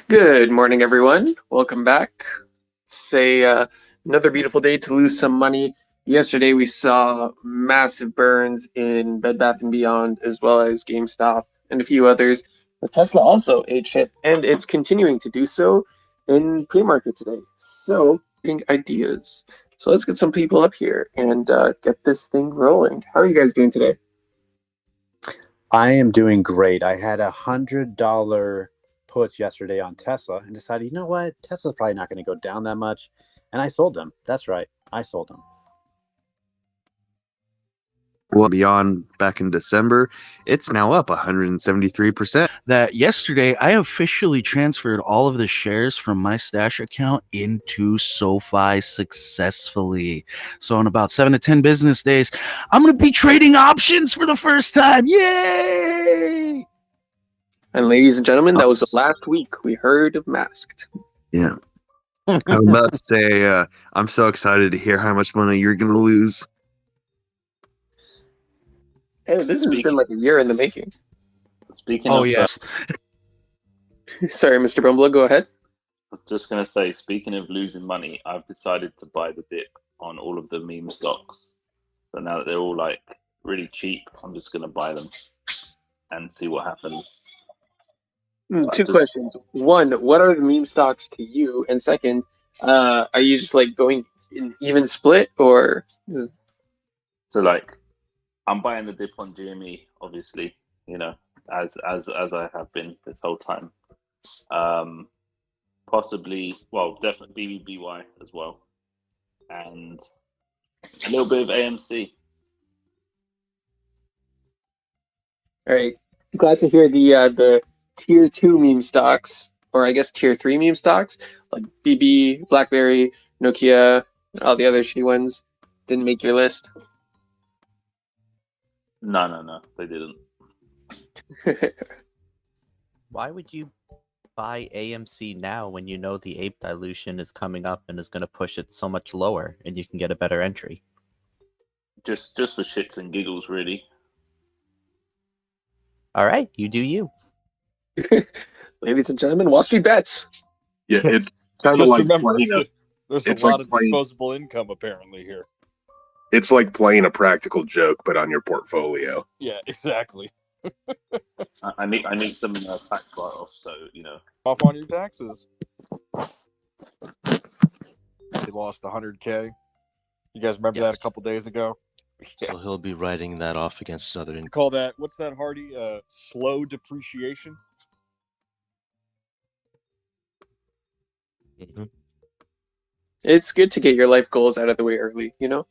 Good morning, everyone. Welcome back. Another beautiful day to lose some money. Yesterday, we saw massive burns in Bed Bath & Beyond, as well as GameStop and a few others. But Tesla also ate shit, and it's continuing to do so in pre-market today. So, ideas. So let's get some people up here and get this thing rolling. How are you guys doing today? I am doing great. I had $100 puts yesterday on Tesla and decided, you know what? Tesla's probably not going to go down that much. And I sold them. That's right. I sold them. Well, beyond back in December, it's now up 173%. That yesterday I officially transferred all of the shares from my stash account into SoFi successfully. So in about 7 to 10 business days, I'm going to be trading options for the first time. Yay! And ladies and gentlemen, that was the last week we heard of Masked. Yeah. I was about to say, I'm so excited to hear how much money you're going to lose. Hey, this has been like a year in the making. Yes. Sorry, Mr. Brumbler, go ahead. I was just going to say, speaking of losing money, I've decided to buy the dip on all of the meme stocks. So now that they're all like really cheap, I'm just going to buy them and see what happens. Two questions. One, what are the meme stocks to you? And second, are you just like going in even split or? So like, I'm buying the dip on GME, obviously, you know, as I have been this whole time. Possibly, well, definitely BBBY as well, and a little bit of AMC. All right, glad to hear the tier 2 meme stocks, or I guess tier 3 meme stocks, like BB, BlackBerry, Nokia, all the other shitty ones didn't make your list. No, they didn't. Why would you buy AMC now when you know the ape dilution is coming up and is going to push it so much lower and you can get a better entry? Just for shits and giggles, really. All right, you do you. Ladies and gentlemen, WallStreetBets. Yeah, it's kind of Just like remember, playing there's it's a lot like of playing- disposable income apparently here. It's like playing a practical joke, but on your portfolio. Yeah, exactly. I need some tax write-off, so you know. Off on your taxes. He lost 100K. You guys remember that a couple days ago? So he'll be writing that off against his other income. Call that, what's that, Hardy? Slow depreciation? Mm-hmm. It's good to get your life goals out of the way early, you know?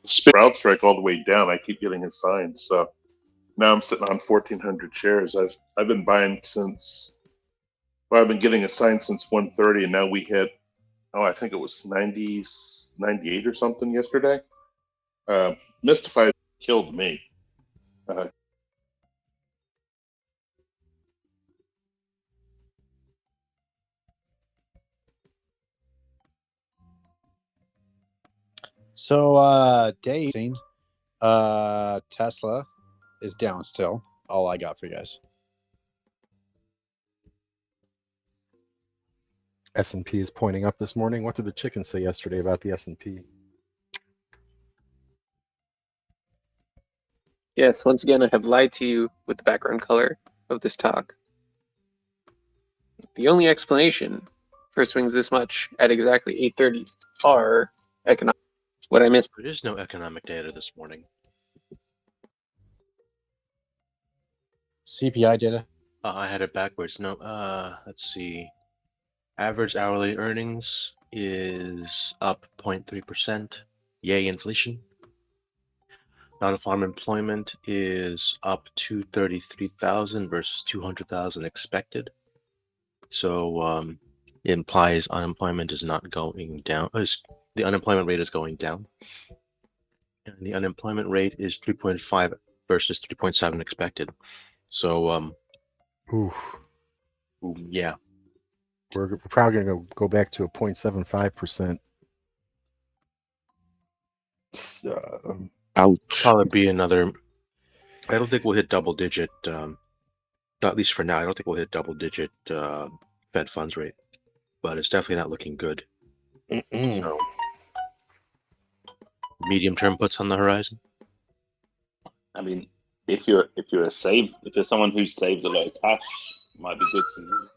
CrowdStrike all the way down. I keep getting assigned, so now I'm sitting on 1,400 shares. I've been buying since. Well, I've been getting assigned since 1:30, and now we hit. I think it was 98 or something yesterday. Mystify killed me. So, Dave, Tesla is down still. All I got for you guys. S&P is pointing up this morning. What did the chicken say yesterday about the S&P? Yes, once again, I have lied to you with the background color of this talk. The only explanation for swings this much at exactly 8:30 are economic. What I missed. There is no economic data this morning. CPI data? I had it backwards. No, let's see. Average hourly earnings is up 0.3%. Yay, inflation. Non-farm employment is up to 33,000 versus 200,000 expected. So it implies unemployment is not going down. The unemployment rate is going down. And the unemployment rate is 3.5 versus 3.7 expected. So, yeah. We're probably going to go back to a 0.75%. Ouch. Probably be another I don't think we'll hit double digit. At least for now, I don't think we'll hit double digit Fed funds rate, but it's definitely not looking good. So, medium term puts on the horizon. I mean, if you're someone who's saved a lot of cash, it might be good for you.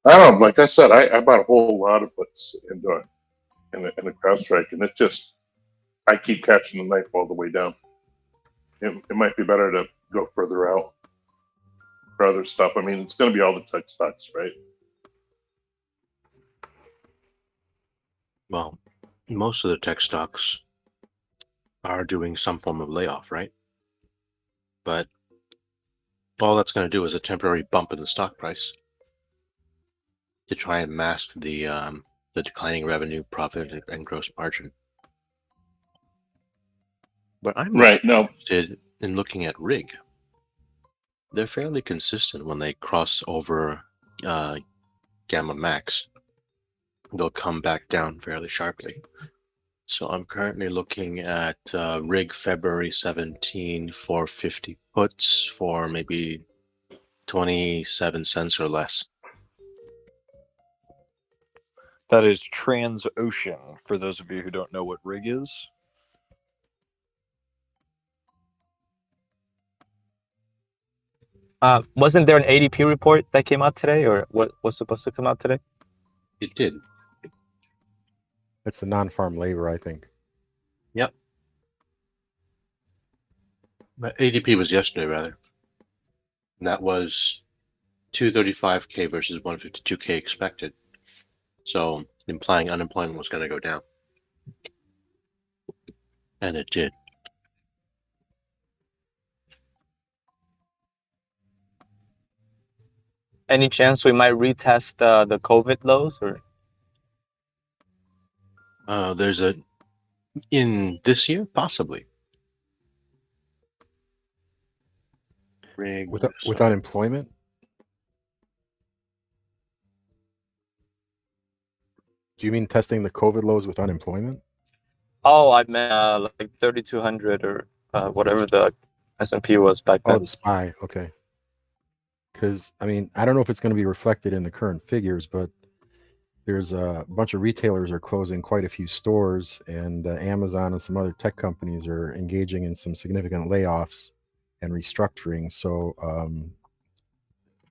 I don't know. Like I said, I bought a whole lot of puts in the CrowdStrike, and it just I keep catching the knife all the way down. It might be better to go further out for other stuff. I mean, it's going to be all the tech stocks, right? Well, most of the tech stocks are doing some form of layoff, right? But all that's going to do is a temporary bump in the stock price to try and mask the declining revenue, profit, and gross margin. But I'm right now interested in looking at rig. They're fairly consistent when they cross over gamma max. They'll come back down fairly sharply. So I'm currently looking at rig February 17 450 puts for maybe 27 cents or less. That is Transocean, for those of you who don't know what rig is. Wasn't there an ADP report that came out today, or what was supposed to come out today? It did. It's the non-farm labor, I think. Yep. But ADP was yesterday, rather. And that was 235K versus 152K expected. So implying unemployment was going to go down. And it did. Any chance we might retest the COVID lows, or? There's in this year, possibly. Rig, With unemployment? Do you mean testing the COVID lows with unemployment? Oh, I meant like 3,200 or whatever the S&P was back then. Oh, the SPY. Okay. Because, I mean, I don't know if it's going to be reflected in the current figures, but there's a bunch of retailers are closing quite a few stores, and Amazon and some other tech companies are engaging in some significant layoffs and restructuring. So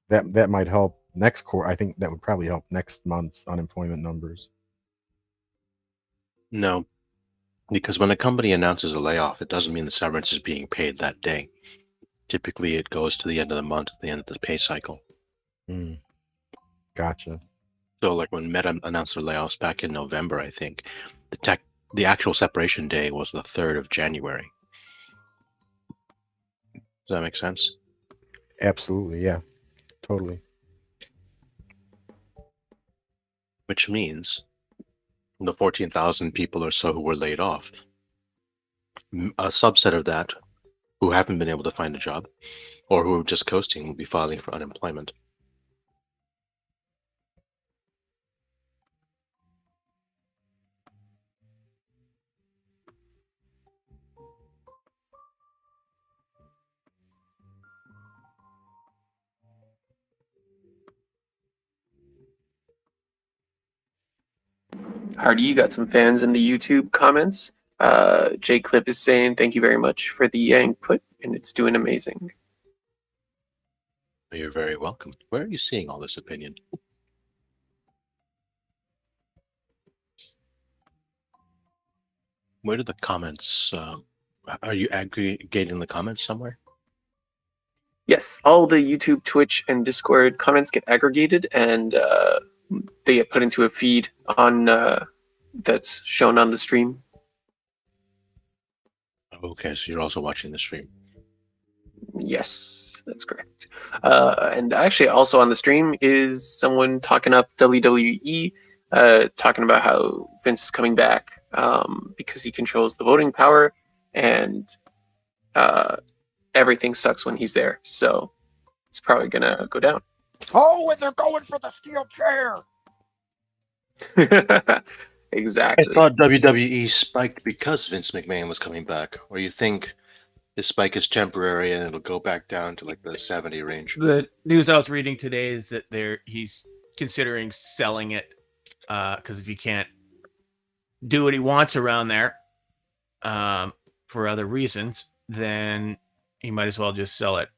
that might help next quarter. I think that would probably help next month's unemployment numbers. No, because when a company announces a layoff, it doesn't mean the severance is being paid that day. Typically, it goes to the end of the month, the end of the pay cycle. Gotcha. So, like when Meta announced their layoffs back in November, I think the actual separation day was the 3rd of January. Does that make sense? Absolutely, yeah, totally. Which means the 14,000 people or so who were laid off, a subset of that who haven't been able to find a job or who are just coasting will be filing for unemployment. Hardy, you got some fans in the YouTube comments. J Clip is saying thank you very much for the yank put, and it's doing amazing. You're very welcome. Where are you seeing all this opinion? Where do the comments? Are you aggregating the comments somewhere? Yes, all the YouTube, Twitch, and Discord comments get aggregated, and they get put into a feed on that's shown on the stream. Okay, so you're also watching the stream. Yes, that's correct. And actually, also on the stream is someone talking up WWE, talking about how Vince is coming back because he controls the voting power, and everything sucks when he's there. So it's probably gonna go down. Oh, and they're going for the steel chair. I Exactly. thought WWE spiked because Vince McMahon was coming back, or you think this spike is temporary and it'll go back down to like the 70 range? The news I was reading today is that he's considering selling it because if he can't do what he wants around there for other reasons, then he might as well just sell it.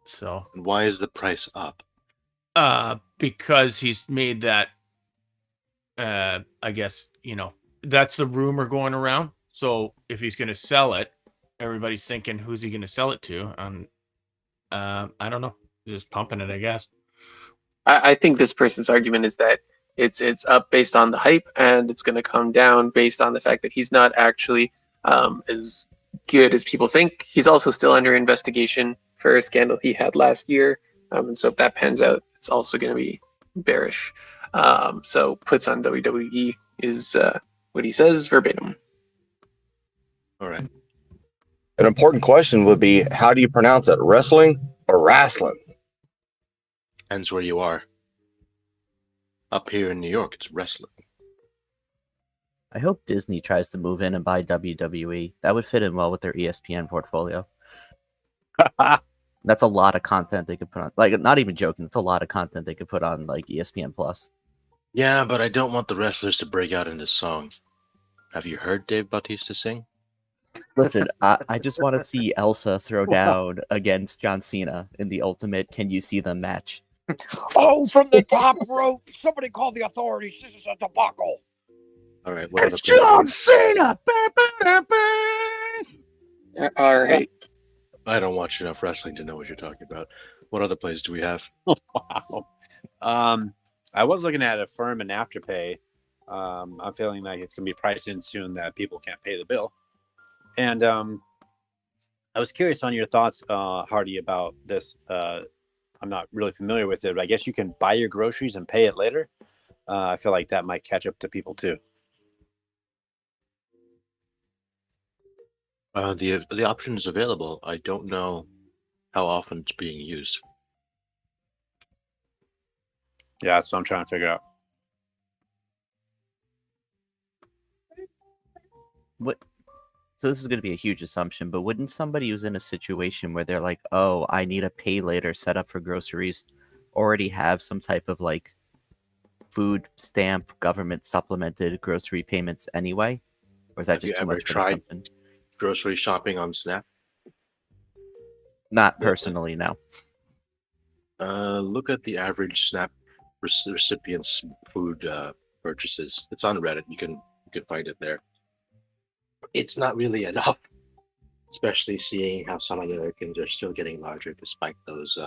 So And why is the price up? because he's made that I guess, that's the rumor going around. So if he's going to sell it, everybody's thinking, who's he going to sell it to? And I don't know, just pumping it, I guess. I think this person's argument is that it's up based on the hype, and it's going to come down based on the fact that he's not actually as good as people think. He's also still under investigation for a scandal he had last year, and so if that pans out, it's also going to be bearish. So puts on WWE is what he says verbatim. All right. An important question would be, how do you pronounce it? Wrestling or wrestling? Depends where you are. Up here in New York, it's wrestling. I hope Disney tries to move in and buy WWE. That would fit in well with their ESPN portfolio. That's a lot of content they could put on. Like, not even joking. It's a lot of content they could put on, like, ESPN Plus. Yeah, but I don't want the wrestlers to break out into song. Have you heard Dave Bautista sing? Listen, I just want to see Elsa throw down against John Cena in the Ultimate Can You See Them match. Oh, from the top rope! Somebody call the authorities. This is a debacle. All right, what It's John Cena. All right. I don't watch enough wrestling to know what you're talking about. What other plays do we have? Wow. I was looking at Affirm and Afterpay. I'm feeling like it's going to be priced in soon that people can't pay the bill. And I was curious on your thoughts, Hardy, about this. I'm not really familiar with it, but I guess you can buy your groceries and pay it later. I feel like that might catch up to people too. The option is available. I don't know how often it's being used. Yeah, that's what I'm trying to figure out. What? So this is going to be a huge assumption, but wouldn't somebody who's in a situation where they're like, oh, I need a pay later setup for groceries, already have some type of like food stamp government supplemented grocery payments anyway? Or is that just too much for something? Grocery shopping on Snap? Not personally, no. Look at the average Snap recipient's food purchases. It's on Reddit. You can find it there. It's not really enough, especially seeing how some Americans are still getting larger despite those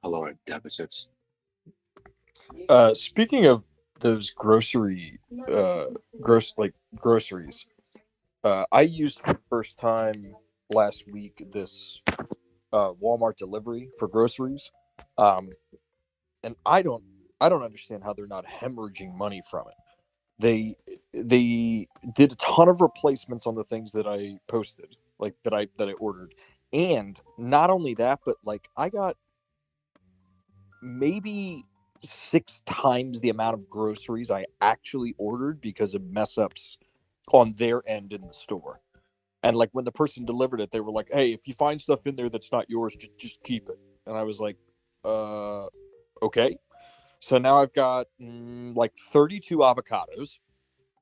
caloric deficits. Speaking of those groceries, I used for the first time last week this Walmart delivery for groceries, and I don't understand how they're not hemorrhaging money from it. They did a ton of replacements on the things that I posted, like that I ordered, and not only that, but like I got maybe 6 times the amount of groceries I actually ordered because of mess ups on their end in the store. And like when the person delivered it, they were like, hey, if you find stuff in there that's not yours, just keep it. And I was like, okay. So now I've got like 32 avocados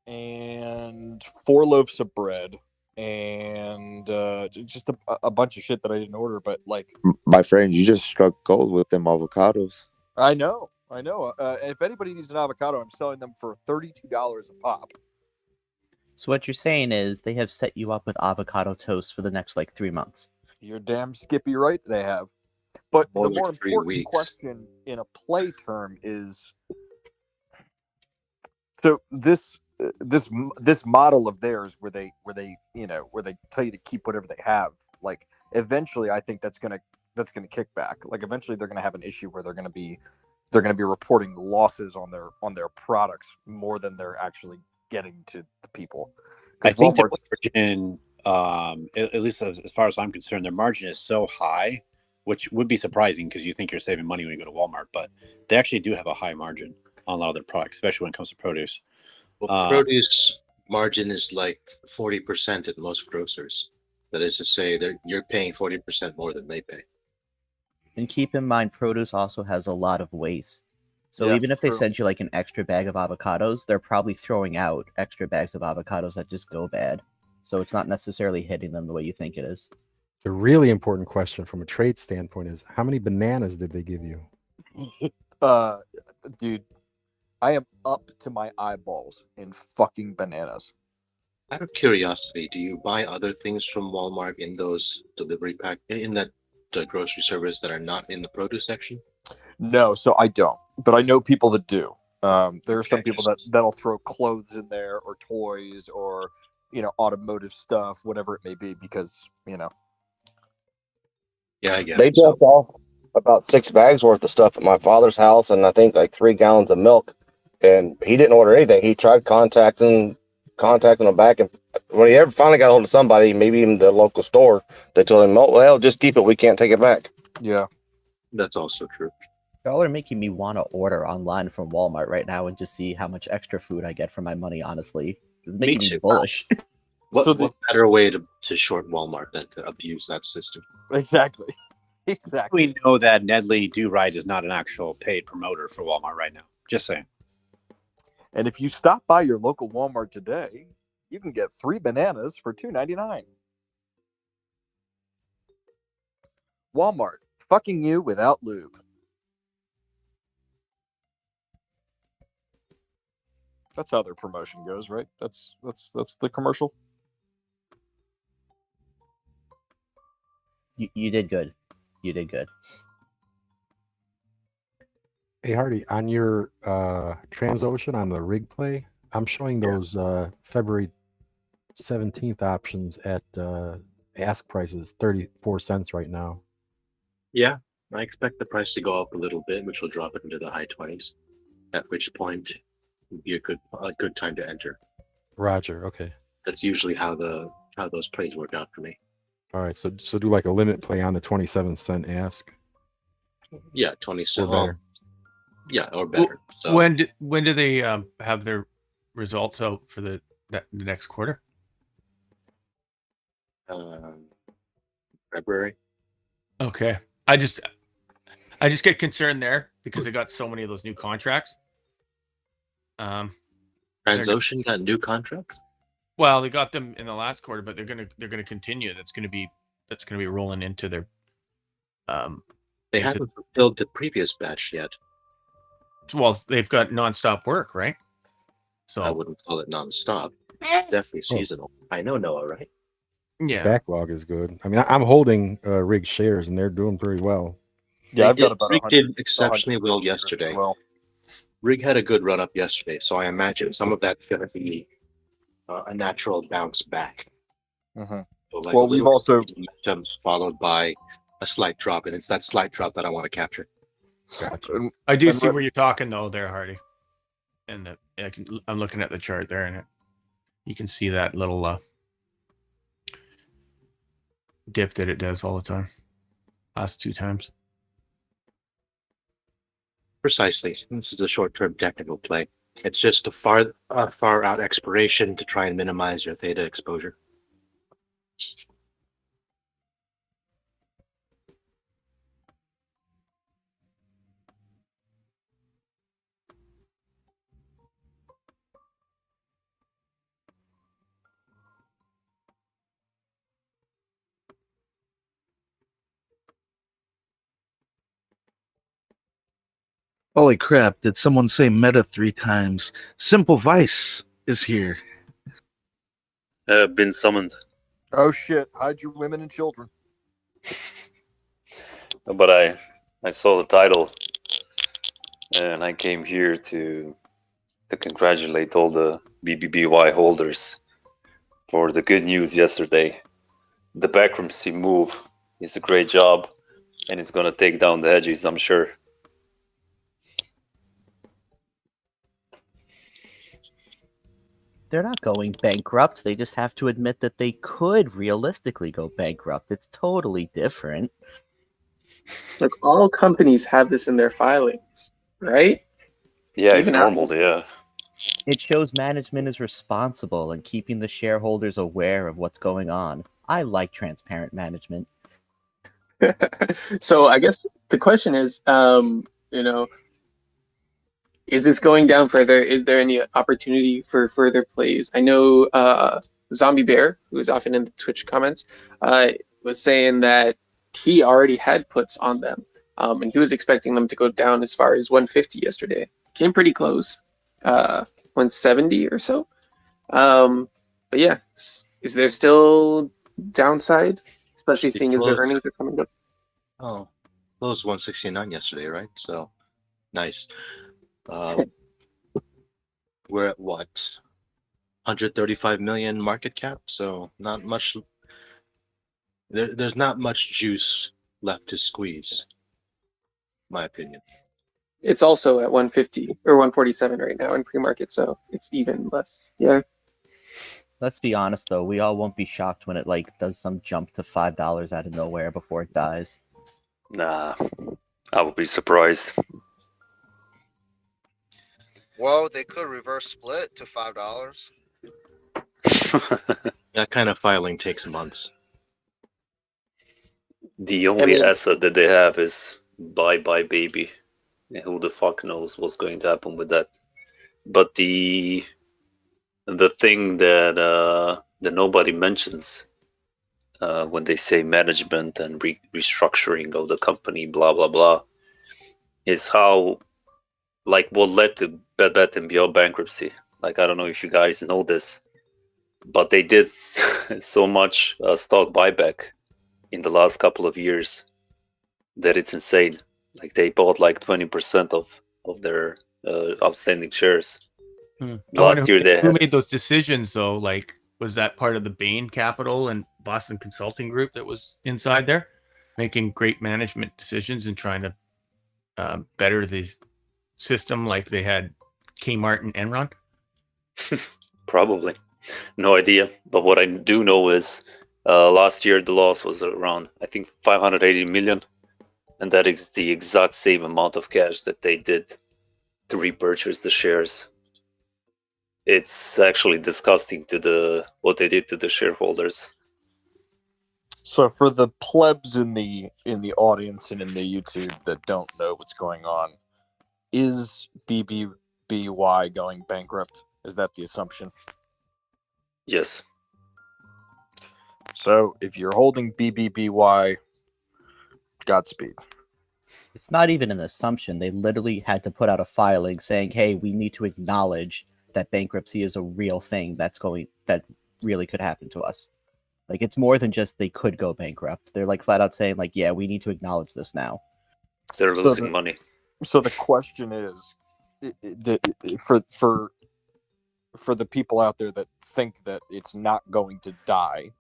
and 4 loaves of bread and just a bunch of shit that I didn't order. But like, my friend, you just struck gold with them avocados. I know. And if anybody needs an avocado, I'm selling them for $32 a pop. So what you're saying is they have set you up with avocado toast for the next like 3 months. You're damn skippy right, they have. But More the like more 3 important weeks. question in a play term is, so this model of theirs where they tell you to keep whatever they have, like eventually I think that's gonna kick back. Like eventually they're gonna have an issue where they're gonna be reporting losses on their products more than they're actually getting to the people. I think their Walmart's- margin, at least as far as I'm concerned, their margin is so high, which would be surprising because you think you're saving money when you go to Walmart, but they actually do have a high margin. on a lot of their products, especially when it comes to produce. Well, produce margin is like 40% at most grocers. That is to say, that you're paying 40% more than they pay. And keep in mind, produce also has a lot of waste. So Yeah, even if they true. send you like an extra bag of avocados, they're probably throwing out extra bags of avocados that just go bad. So it's not necessarily hitting them the way you think it is. The really important question from a trade standpoint is how many bananas did they give you? Dude, I am up to my eyeballs in fucking bananas. Out of curiosity, do you buy other things from Walmart in those delivery pack in that grocery service that are not in the produce section? No, so I don't, but I know people that do. There are some people that'll throw clothes in there, or toys, or automotive stuff, whatever it may be, because Yeah, I get They it. So, dropped off about 6 bags worth of stuff at my father's house, and I think like 3 gallons of milk. And he didn't order anything. He tried contacting them back, and when he ever finally got hold of somebody, maybe even the local store, they told him, "Oh, well, just keep it. We can't take it back." yeah, that's also true. Y'all are making me want to order online from Walmart right now and just see how much extra food I get for my money, honestly. It's Me making me too. bullish. What better way to short Walmart than to abuse that system? exactly. Exactly. We know that Nedley Do Right is not an actual paid promoter for Walmart right now. Just saying. And if you stop by your local Walmart today, you can get 3 bananas for $2.99. Walmart, fucking you without lube. That's how their promotion goes, right? That's the commercial. You did good. You did good. Hey Hardy, on your Transocean on the rig play, I'm showing those February 17th options at ask prices 34 cents right now. Yeah, I expect the price to go up a little bit, which will drop it into the high 20s. At which point, would be a good time to enter. Roger. Okay. That's usually how those plays work out for me. All right. So do like a limit play on the 27-cent ask. Yeah, 27 or better. Yeah, or better. So When do they have their results out for the next quarter? February. Okay. I just get concerned there because they got so many of those new contracts. Transocean got new contracts? Well, they got them in the last quarter, but they're gonna continue. That's gonna be rolling into their They haven't fulfilled the previous batch yet. Well, they've got nonstop work, right? So I wouldn't call it nonstop. Definitely seasonal. I know Noah, right? Yeah. Backlog is good. I mean, I'm holding rig shares and they're doing pretty well. Yeah, I've got about Rig 100. did exceptionally well yesterday. Well, Rig had a good run up yesterday, so I imagine some of that's going to be a natural bounce back. Mhm. So like Well, a we've little also- momentum followed by a slight drop, and it's that slight drop that I want to capture. Gotcha. I do and see Re- where you're talking though, there, Hardy. And I'm looking at the chart there, and you can see that little dip that it does all the time. Last 2 times. Precisely. This is a short-term technical play. It's just a far out expiration to try and minimize your theta exposure. Holy crap, did someone say meta 3 times? Simple Vice is here. Been summoned. Oh shit! Hide your women and children. But I saw the title, and I came here to congratulate all the BBBY holders for the good news yesterday. The bankruptcy move is a great job, and it's gonna take down the hedges, I'm sure. They're not going bankrupt. They just have to admit that they could realistically go bankrupt. It's totally different. Like all companies have this in their filings, right? Yeah, it's Even normal. Yeah. It shows management is responsible and keeping the shareholders aware of what's going on. I like transparent management. So I guess the question is, is this going down further? Is there any opportunity for further plays? I know Zombie Bear, who is often in the Twitch comments, was saying that he already had puts on them, and he was expecting them to go down as far as 150 yesterday. Came pretty close, 170 or so. But yeah, is there still downside, especially seeing as their earnings are coming up? Oh, closed 169 yesterday, right? So nice. We're at what? 135 million market cap, so not much. There's not much juice left to squeeze, my opinion. It's also at 150 or 147 right now in pre-market, so it's even less. Yeah. Let's be honest though, we all won't be shocked when it does some jump to $5 out of nowhere before it dies. Nah, I would be surprised. Well, they could reverse split to $5. That kind of filing takes months. The only asset that they have is BBBY. And who the fuck knows what's going to happen with that? But the thing that nobody mentions when they say management and restructuring of the company, blah blah blah, is how what led to Bed Bath & Beyond bankruptcy. I don't know if you guys know this, but they did so much stock buyback in the last couple of years that it's insane. They bought 20% of their outstanding shares. Last year who made those decisions though? Was that part of the Bain Capital and Boston Consulting Group that was inside there, making great management decisions and trying to better the system like they had Kmart and Enron? Probably. No idea. But what I do know is last year the loss was around, I think, 580 million. And that is the exact same amount of cash that they did to repurchase the shares. It's actually disgusting what they did to the shareholders. So for the plebs in the audience and in the YouTube that don't know what's going on, is BBBY going bankrupt? Is that the assumption? Yes. So if you're holding BBBY, Godspeed. It's not even an assumption. They literally had to put out a filing saying, hey, we need to acknowledge that bankruptcy is a real thing that really could happen to us. It's more than just they could go bankrupt. They're flat out saying yeah, we need to acknowledge this now. They're losing money. So the question is, for the people out there that think that it's not going to die,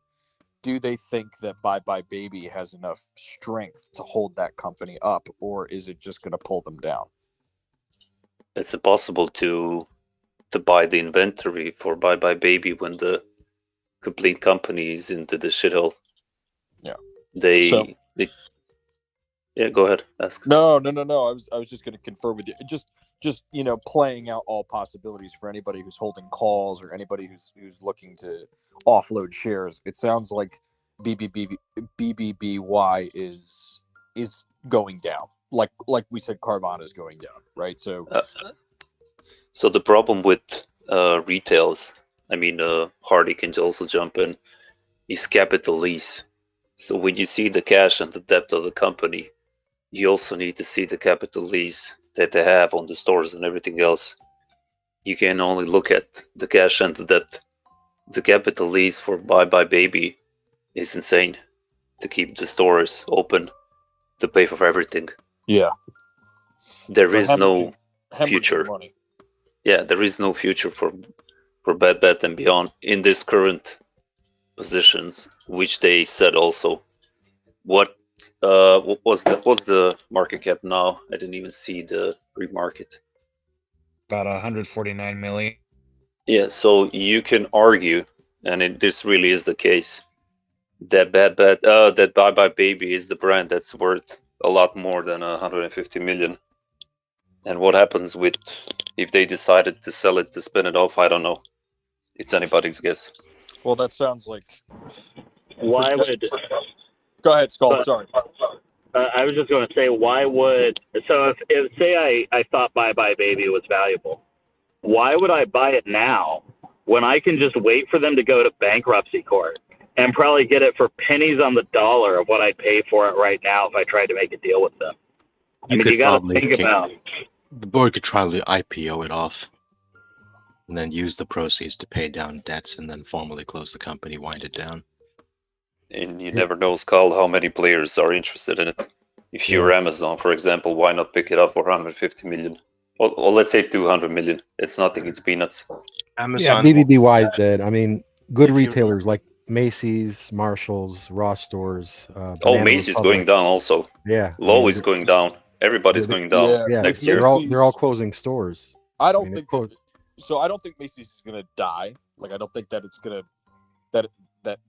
do they think that BBBY has enough strength to hold that company up, or is it just going to pull them down? It's impossible to buy the inventory for BBBY when the complete company is into the shithole. Yeah. Yeah, go ahead. Ask. No. I was just going to confer with you. Just playing out all possibilities for anybody who's holding calls or anybody who's looking to offload shares. It sounds like BBBY is going down. Like we said, Carvana is going down, right? So the problem with retails, Hardy can also jump in, is capital lease. So when you see the cash and the debt of the company, you also need to see the capital lease that they have on the stores and everything else. You can only look at the cash and the debt. The capital lease for BBBY is insane to keep the stores open, to pay for everything. Yeah. There is no future. Money. Yeah, there is no future for Bed Bath & Beyond in this current positions, which they said also. What's the market cap now? I didn't even see the pre-market. About 149 million. Yeah, so you can argue, and this really is the case, that that BBBY is the brand that's worth a lot more than 150 million. And what happens with If they decided to sell it, to spin it off, I don't know. It's anybody's guess. Well, that sounds like. Why would? Go ahead, Skull. Sorry. I was just going to say, why would? So if say I thought Bye Bye Baby was valuable, why would I buy it now when I can just wait for them to go to bankruptcy court and probably get it for pennies on the dollar of what I'd pay for it right now if I tried to make a deal with them? I mean, you got to think about. The board could try to IPO it off, and then use the proceeds to pay down debts, and then formally close the company, wind it down. And you never know, Skull, how many players are interested in it. If you're Amazon, for example, why not pick it up for 150 million? Or let's say 200 million. It's nothing, it's peanuts. Yeah, BBBY is dead. I mean, good retailers like Macy's, Marshalls, Ross stores. Banana Macy's Republic. going down also. Yeah. Low is going down. Everybody's going down next year. They're all closing stores. I don't think so. I don't think Macy's is going to die. Like, I don't think that it's going to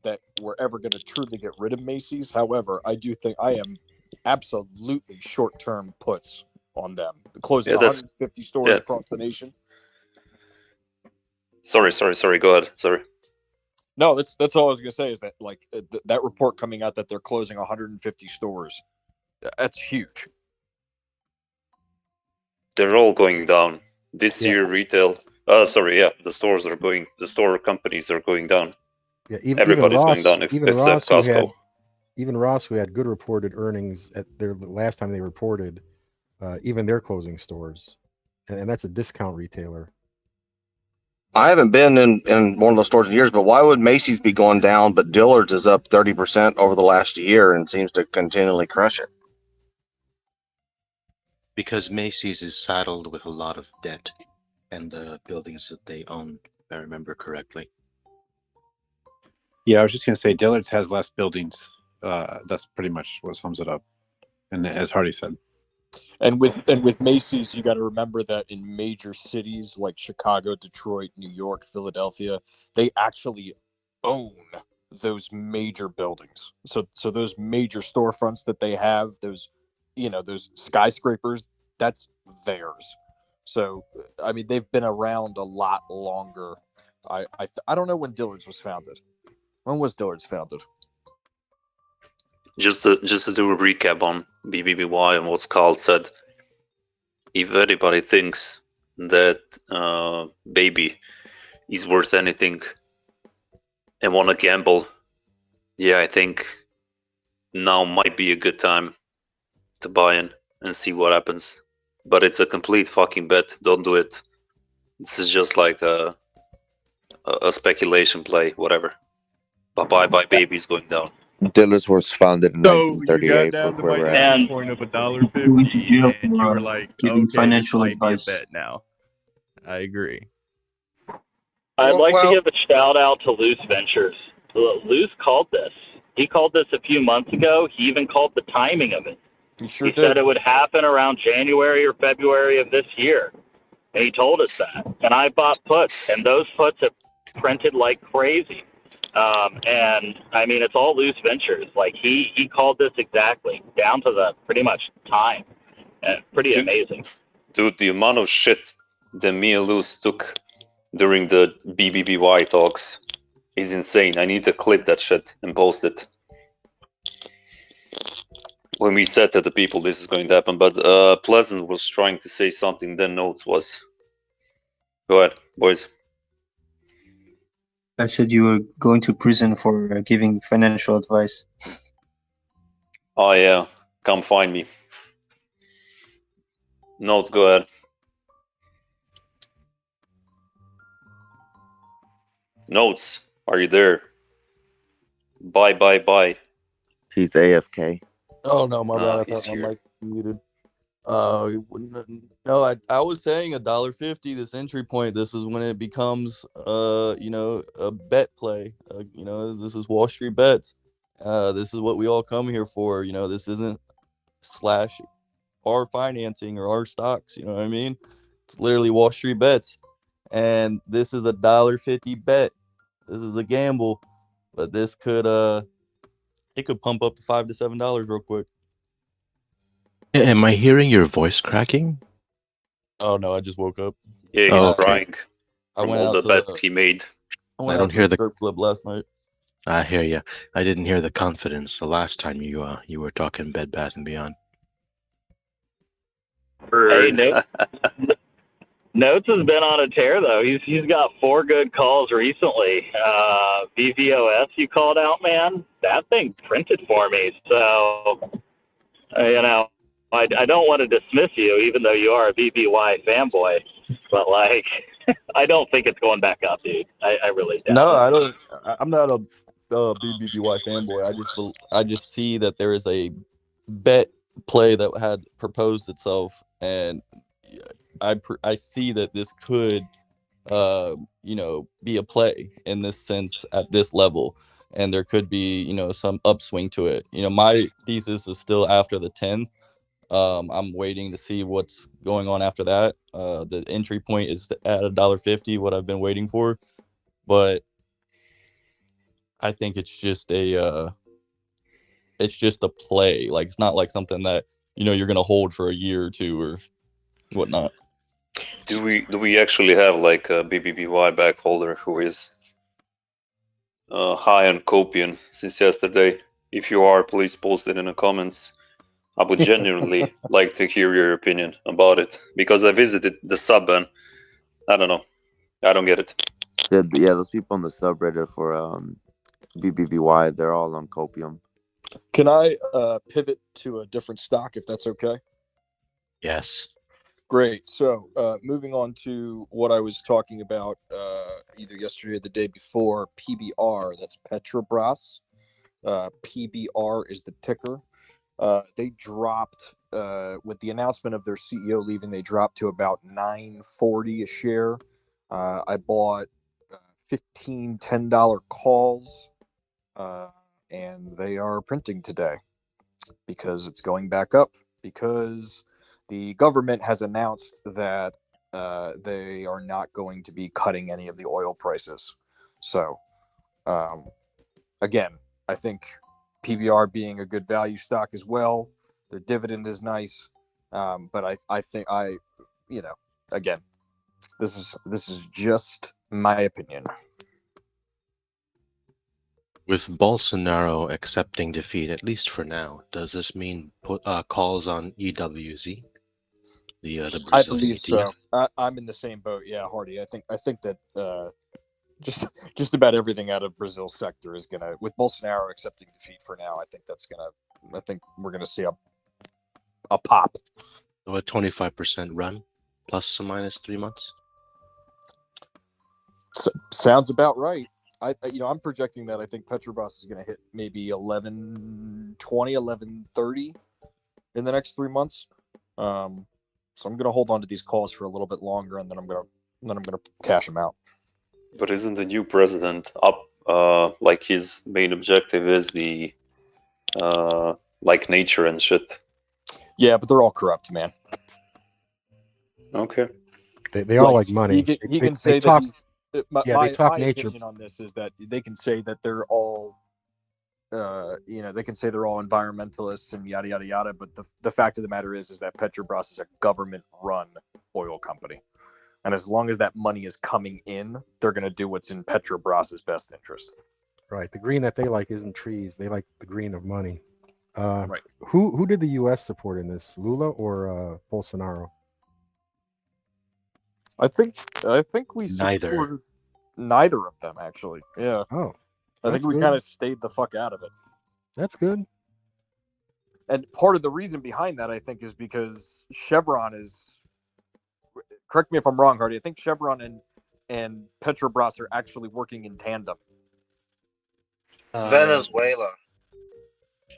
that we're ever going to truly get rid of Macy's. However, I do think I am absolutely short-term puts on them. Closing 150 stores across the nation. Sorry. Go ahead. Sorry. No, that's all I was going to say is that like that report coming out that they're closing 150 stores. That's huge. They're all going down this year. Retail. The store companies are going down. Yeah, everybody's going down except Costco. Even Ross, who had good reported earnings at their last time they reported, even they're closing stores, and that's a discount retailer. I haven't been in one of those stores in years, but why would Macy's be going down, but Dillard's is up 30% over the last year and seems to continually crush it? Because Macy's is saddled with a lot of debt and the buildings that they own, if I remember correctly. Yeah, I was just going to say Dillard's has less buildings. That's pretty much what sums it up. And as Hardy said. And with Macy's, you got to remember that in major cities like Chicago, Detroit, New York, Philadelphia, they actually own those major buildings. So those major storefronts that they have, those skyscrapers, that's theirs. So I mean, they've been around a lot longer. I don't know when Dillard's was founded. When was Dillard's founded? Just to do a recap on BBBY and what Skull said, if anybody thinks that Baby is worth anything and want to gamble, I think now might be a good time to buy in and see what happens. But it's a complete fucking bet. Don't do it. This is just like a speculation play, whatever. But Bye Baby is going down. Dillard's was founded in So you 1938. got down to where my we're at. entry point of $1.50, and you were like, giving "Okay, financial this might be a advice. bet now." I agree. I'd like to give a shout out to Loose Ventures. Loose called this. He called this a few months ago. He even called the timing of it. He He said it would happen around January or February of this year. And he told us that. And I bought puts, and those puts have printed like crazy. And I mean, it's all Loose Ventures. Like he called this exactly down to the pretty much time. Pretty amazing. Dude, the amount of shit that me and Luz took during the BBBY talks is insane. I need to clip that shit and post it. When we said to the people this is going to happen, but Pleasant was trying to say something, then Notes was. Go ahead, boys. I said you were going to prison for giving financial advice. Oh yeah, come find me. Notes, go ahead. Notes, are you there? Bye. He's AFK. Oh no, my bad. I he's thought my here. mic was muted. No, I was saying $1.50. This entry point. This is when it becomes, a bet play. This is Wall Street Bets. This is what we all come here for. This isn't slash our financing or our stocks. You know what I mean? It's literally Wall Street Bets, and this is $1.50 bet. This is a gamble, but this could it could pump up to $5 to $7 real quick. Am I hearing your voice cracking? Oh no, I just woke up. Yeah, he's Oh, okay. crying I from went all out the to bets the he made. I I went out don't to hear the the. strip club last night. I hear you. I didn't hear the confidence the last time you were talking Bed Bath and Beyond. Hey, Burn. Notes has been on a tear though. He's got 4 good calls recently. VVOS you called out, man. That thing printed for me. So you know, I don't want to dismiss you, even though you are a BBY fanboy. But like, I don't think it's going back up, dude. I really doubt No, it. I don't. I'm not a BBBY fanboy. I just see that there is a bet play that had proposed itself, and I see that this could, be a play in this sense at this level, and there could be, some upswing to it. My thesis is still after the 10th. I'm waiting to see what's going on after that. The entry point is at $1.50, what I've been waiting for, but I think it's just a play. Like, it's not like something that you're gonna hold for a year or two or whatnot. Do we actually have like a BBBY back holder who is high on copium since yesterday? If you are, please post it in the comments. I would genuinely like to hear your opinion about it, because I visited the sub and I don't know. I don't get it. Yeah, those people on the subreddit for BBBY, they're all on copium. Can I pivot to a different stock if that's okay? Yes. Great. So moving on to what I was talking about either yesterday or the day before, PBR, that's Petrobras. PBR is the ticker. They dropped, with the announcement of their CEO leaving, they dropped to about $9.40 a share. I bought 15 $10 calls, and they are printing today because it's going back up, because the government has announced that they are not going to be cutting any of the oil prices. So, again, I think PBR being a good value stock as well. Their dividend is nice, but I think again, this is just my opinion. With Bolsonaro accepting defeat, at least for now, does this mean put calls on EWZ, the Brazilian I believe ETF? so. I'm in the same boat. Yeah, Hardy. I think that just about everything out of Brazil's sector is gonna, with Bolsonaro accepting defeat for now, I think we're gonna see a pop. So a 25% run, plus or minus 3 months. Sounds about right. I'm projecting that I think Petrobras is going to hit maybe 11.20, 11.30 in the next 3 months. So I'm going to hold on to these calls for a little bit longer, and then I'm going to cash them out. But isn't the new president up? Like his main objective is the like nature and shit. Yeah, but they're all corrupt, man. Okay. They all like money. He can say that he's. My opinion on this is that they can say that they're all, they can say they're all environmentalists and yada yada yada. But the fact of the matter is that Petrobras is a government-run oil company, and as long as that money is coming in, they're going to do what's in Petrobras's best interest. Right. The green that they like isn't trees. They like the green of money. Right. Who did the U.S. support in this? Lula or Bolsonaro? I think we supported neither of them, actually. Yeah. Oh. I think we kind of stayed the fuck out of it. That's good. And part of the reason behind that, I think, is because Chevron is. Correct me if I'm wrong, Hardy. I think Chevron and Petrobras are actually working in tandem. Venezuela.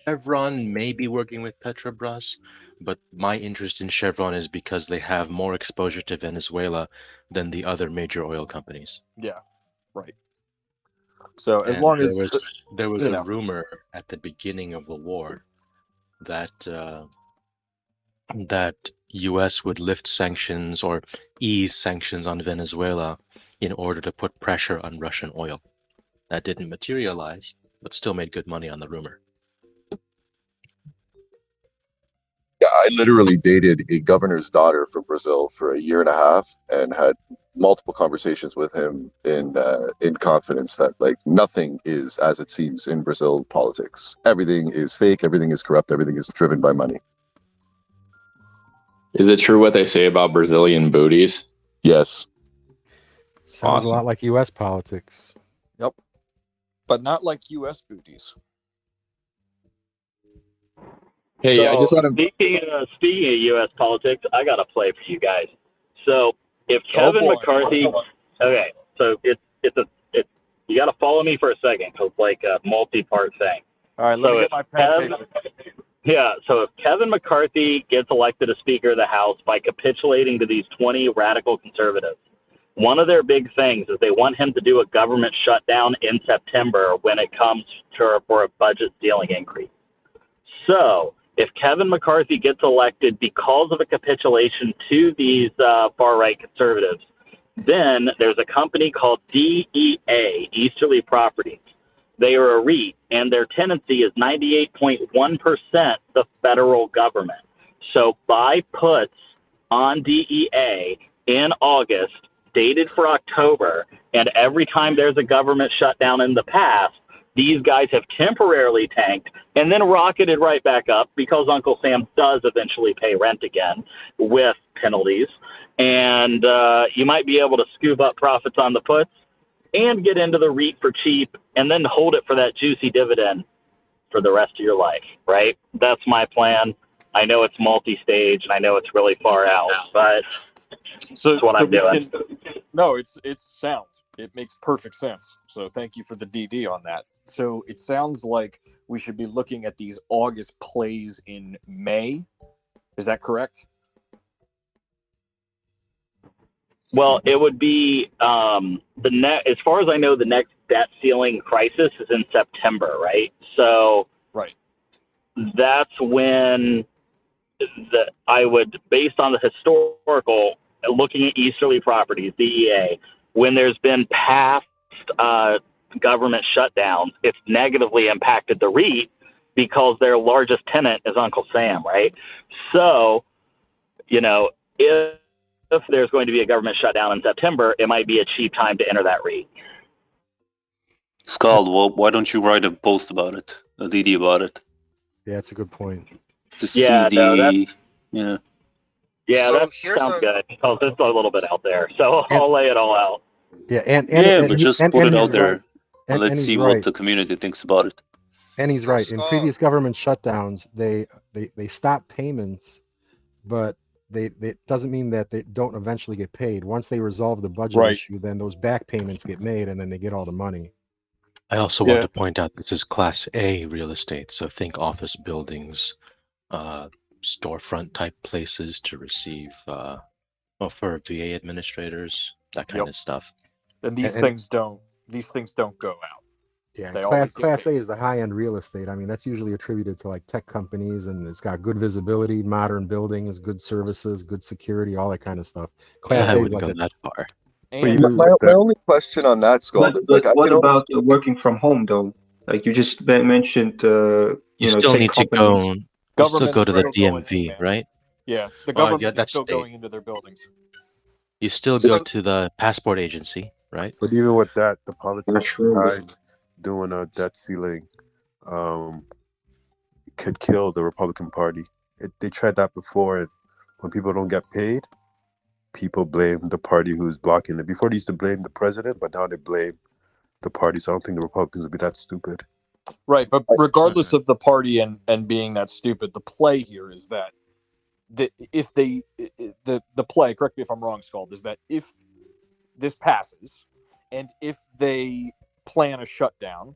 Chevron may be working with Petrobras, but my interest in Chevron is because they have more exposure to Venezuela than the other major oil companies. Yeah, right. So as And long as there was a rumor at the beginning of the war that that U.S. would lift sanctions or ease sanctions on Venezuela in order to put pressure on Russian oil. That didn't materialize, but still made good money on the rumor. Yeah, I literally dated a governor's daughter from Brazil for a year and a half and had multiple conversations with him in confidence that like nothing is as it seems in Brazil politics. Everything is fake. Everything is corrupt. Everything is driven by money. Is it true what they say about Brazilian booties? Yes. Sounds a lot like U.S. politics. Yep. But not like U.S. booties. Hey, So, I just want to. speaking of U.S. politics, I got a play for you guys. So if Kevin McCarthy, okay, so it's you got to follow me for a second because it's like a multi-part thing. All right, let me get my pen and paper. Yeah, so if Kevin McCarthy gets elected as Speaker of the House by capitulating to these 20 radical conservatives, one of their big things is they want him to do a government shutdown in September when it comes for a budget ceiling increase. So if Kevin McCarthy gets elected because of a capitulation to these far-right conservatives, then there's a company called DEA, Easterly Properties. They are a REIT, and their tenancy is 98.1% the federal government. So buy puts on DEA in August, dated for October, and every time there's a government shutdown in the past, these guys have temporarily tanked and then rocketed right back up because Uncle Sam does eventually pay rent again with penalties. And you might be able to scoop up profits on the puts and get into the REIT for cheap and then hold it for that juicy dividend for the rest of your life, right? That's my plan. I know it's multi-stage and I know it's really far out, but that's what I'm doing. No, it's sound. It makes perfect sense. So thank you for the DD on that. So it sounds like we should be looking at these August plays in May. Is that correct? Well, it would be as far as I know, the next debt ceiling crisis is in September, right? So right, that's when I would, based on the historical, looking at Easterly Properties, DEA, when there's been past government shutdowns, it's negatively impacted the REIT because their largest tenant is Uncle Sam, right? So, if there's going to be a government shutdown in September, it might be a cheap time to enter that REIT. Scald, well, why don't you write a post about it, a DD about it? Yeah, that's a good point. To see that sounds good because it's a little bit out there. So I'll lay it all out. Yeah, but just put it out there right. and let's see what the community thinks about it. And he's right. In previous government shutdowns, they stop payments, but it doesn't mean that they don't eventually get paid. Once they resolve the budget issue, then those back payments get made, and then they get all the money. I also want to point out this is Class A real estate, so think office buildings, storefront type places to receive, for VA administrators, that kind of stuff. And these things don't go out. Yeah, They Class A is the high-end real estate. I mean, that's usually attributed to like tech companies, and it's got good visibility, modern buildings, good services, good security, all that kind of stuff. Class I A is wouldn't like go that far. My only question on that, Scald, is like, what about working from home though? Like you just mentioned, You still tech need to companies. go to the DMV, right? Yeah, the Well, government is that's still state. going into their buildings. You still go to the passport agency, right? But even with that, the politicians sure. behind doing a debt ceiling could kill the Republican Party. They tried that before, and when people don't get paid, people blame the party who's blocking it. Before they used to blame the president, but now they blame the party. So I don't think the Republicans would be that stupid. Right, but regardless of the party and being that stupid, the play here is that if the play, correct me if I'm wrong, Scald, is that if this passes and if they plan a shutdown,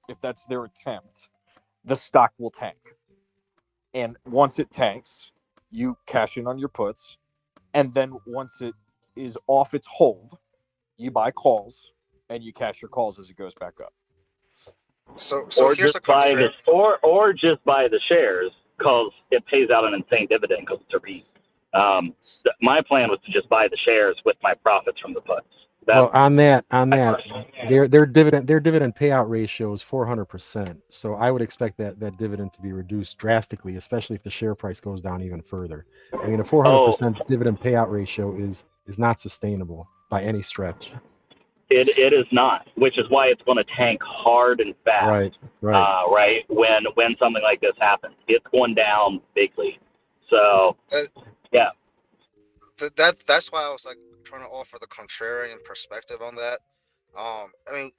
if that's their attempt, the stock will tank. And once it tanks, you cash in on your puts. And then once it is off its hold, you buy calls and you cash your calls as it goes back up. So or here's just a buy concern. or just buy the shares because it pays out an insane dividend because it's a REIT. My plan was to just buy the shares with my profits from the puts. Well, on that, their dividend payout ratio is 400%. So I would expect that dividend to be reduced drastically, especially if the share price goes down even further. I mean, a 400% dividend payout ratio is not sustainable by any stretch. It is not, which is why it's going to tank hard and fast. Right. When something like this happens, it's going down bigly. So yeah. That's why I was like trying to offer the contrarian perspective on that. I mean,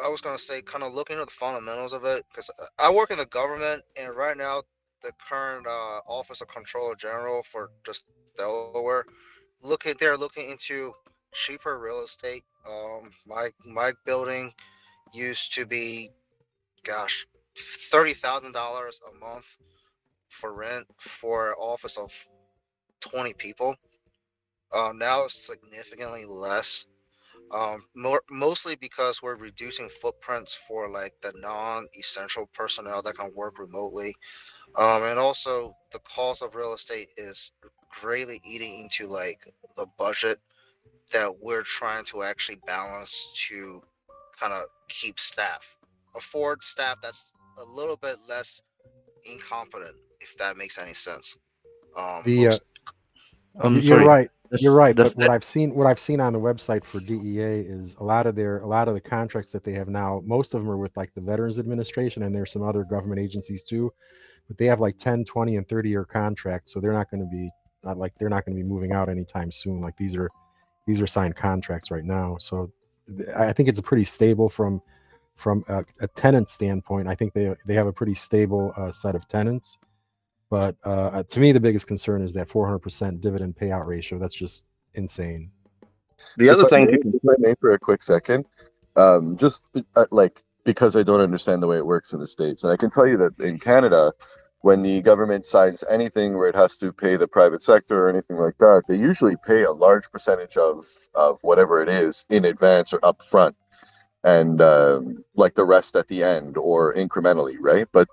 I was gonna say, kind of looking at the fundamentals of it, because I work in the government, and right now the current Office of Controller General for just Delaware, they're looking into cheaper real estate. My building used to be, gosh, $30,000 a month for rent for an office of 20 people. Now it's significantly less. Mostly because we're reducing footprints for like the non-essential personnel that can work remotely. And also the cost of real estate is greatly eating into like the budget that we're trying to actually balance to kind of keep staff, afford staff that's a little bit less incompetent, if that makes any sense. You're right. You're right. But what I've seen on the website for DEA is a lot of the contracts that they have now. Most of them are with like the Veterans Administration, and there's some other government agencies too. But they have like 10, 20, and 30-year contracts, so they're not going to be moving out anytime soon. Like these are signed contracts right now. So I think it's pretty stable from a tenant standpoint. I think they have a pretty stable set of tenants. But to me, the biggest concern is that 400% dividend payout ratio. That's just insane. The other thing, if I may for a quick second, just like because I don't understand the way it works in the States, and I can tell you that in Canada, when the government signs anything where it has to pay the private sector or anything like that, they usually pay a large percentage of whatever it is in advance or upfront, and like the rest at the end or incrementally, right? But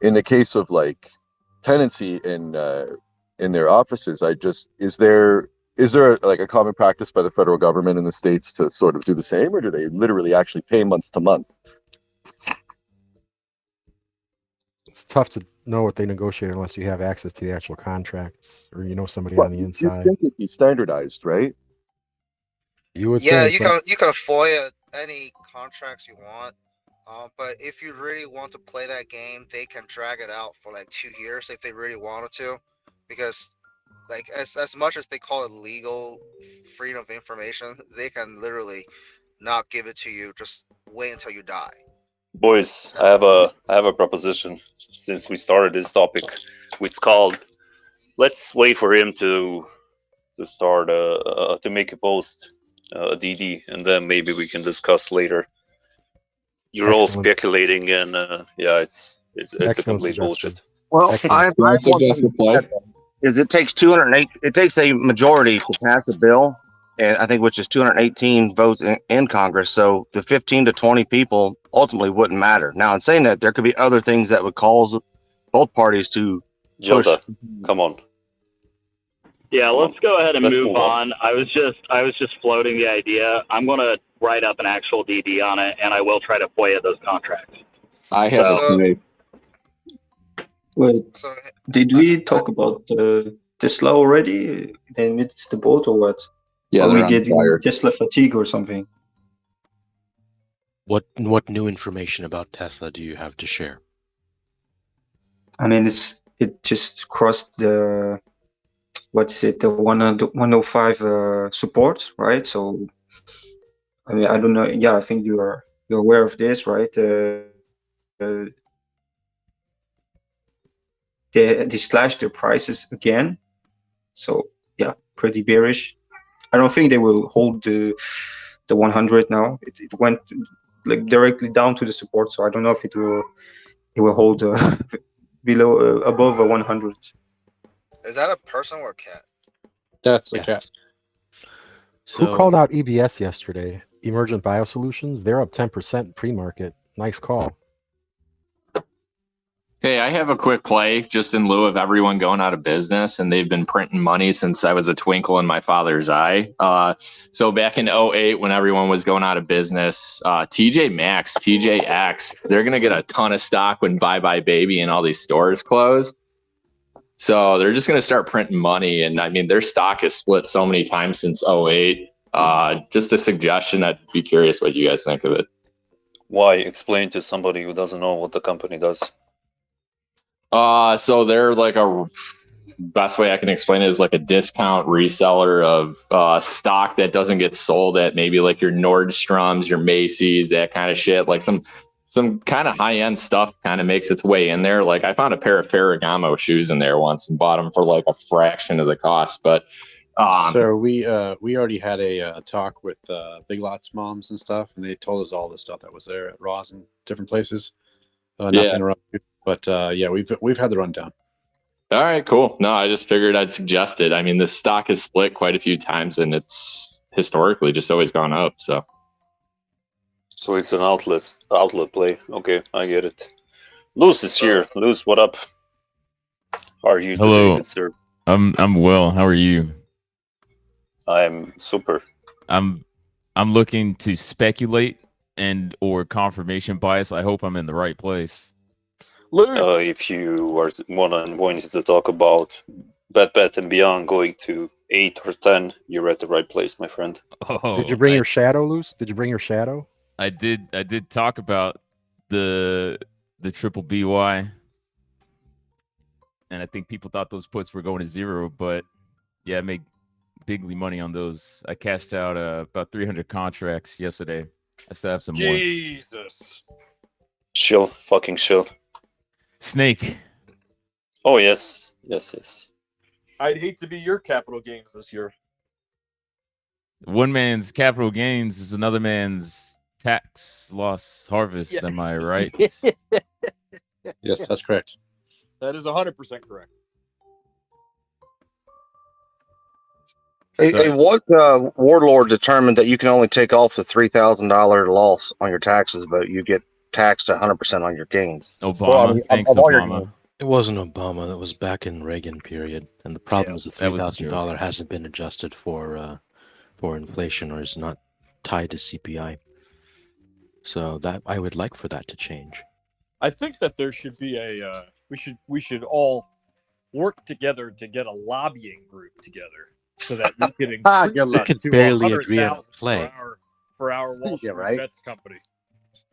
in the case of like tenancy in their offices, is there like a common practice by the federal government in the States to sort of do the same, or do they literally actually pay month to month? It's tough to know what they negotiate unless you have access to the actual contracts or you know somebody Well, on the you inside. think it'd be standardized, right? You would Yeah, think, you can FOIA any contracts you want. But if you really want to play that game, they can drag it out for like 2 years if they really wanted to, because like as much as they call it legal freedom of information, they can literally not give it to you. Just wait until you die. Boys, I have a proposition. Since we started this topic, it's called, let's wait for him to start to make a post, DD, and then maybe we can discuss later. You're all speculating, and yeah, it's a complete bullshit. Well, I have one thing is it takes 208. It takes a majority to pass a bill, and I think which is 218 votes in Congress. So the 15 to 20 people ultimately wouldn't matter. Now, in saying that, there could be other things that would cause both parties to push. Jelda, come on. Yeah, let's go ahead and move on. I was just floating the idea. I'm going to write up an actual DD on it, and I will try to FOIA those contracts. I have a Wait, did we talk about Tesla already? They missed the boat or what? Yeah, are we they're on getting fire. Tesla fatigue or something? What new information about Tesla do you have to share? I mean, it just crossed the, what is it, the 105 support, right? So, I mean, I don't know. Yeah, I think you're aware of this, right? They slashed their prices again. So yeah, pretty bearish. I don't think they will hold the 100 now. It went like directly down to the support. So I don't know if it will hold below above a 100. Is that a person or a cat? That's a cat. Who called out EBS yesterday? Emergent Biosolutions. They're up 10% pre-market. Nice call. Hey, I have a quick play just in lieu of everyone going out of business, and they've been printing money since I was a twinkle in my father's eye. So back in 08, when everyone was going out of business, TJ Maxx, TJX, they're going to get a ton of stock when Bye Bye Baby and all these stores close. So they're just going to start printing money. And I mean, their stock has split so many times since 08. Just a suggestion. I'd be curious what you guys think of it. Why? Explain to somebody who doesn't know what the company does. So they're like best way I can explain it is like a discount reseller of stock that doesn't get sold at maybe like your Nordstroms, your Macy's, that kind of shit. Like some kind of high end stuff kind of makes its way in there. Like I found a pair of Ferragamo shoes in there once and bought them for like a fraction of the cost. But so we already had a talk with Big Lots moms and stuff, and they told us all the stuff that was there at Ross and different places. Not to interrupt you, but yeah, we've had the rundown. All right, cool. No, I just figured I'd suggest it. I mean, the stock has split quite a few times, and it's historically just always gone up. So it's an outlet play. Okay, I get it. Luz is here. Luz, what up? How are you Hello. today, good sir? I'm well. How are you? I'm super. I'm looking to speculate and or confirmation bias. I hope I'm in the right place. If you are wanting to talk about Bet and Beyond going to 8 or 10, you're at the right place, my friend. Oh, Did you bring your shadow, Luce? Did you bring your shadow? I did talk about the triple BY, and I think people thought those puts were going to 0, but yeah, I made bigly money on those. I cashed out about 300 contracts yesterday. I still have some more. Jesus. Chill, fucking chill. Snake. Oh yes. I'd hate to be your capital gains this year. One man's capital gains is another man's tax loss harvest. Am I right? Yes, that's correct. That is 100% correct. What warlord determined that you can only take off the $3,000 loss on your taxes, but you get taxed 100% on your gains? Obama. Thanks, Obama. It wasn't Obama. That was back in Reagan period. And the problem is the that was a $3,000 hasn't been adjusted for inflation or is not tied to CPI. So that I would like for that to change. I think that there should be we should all work together to get a lobbying group together so that we could increase We could to barely agree on a 100,000 play. for our Wall Street Bets company.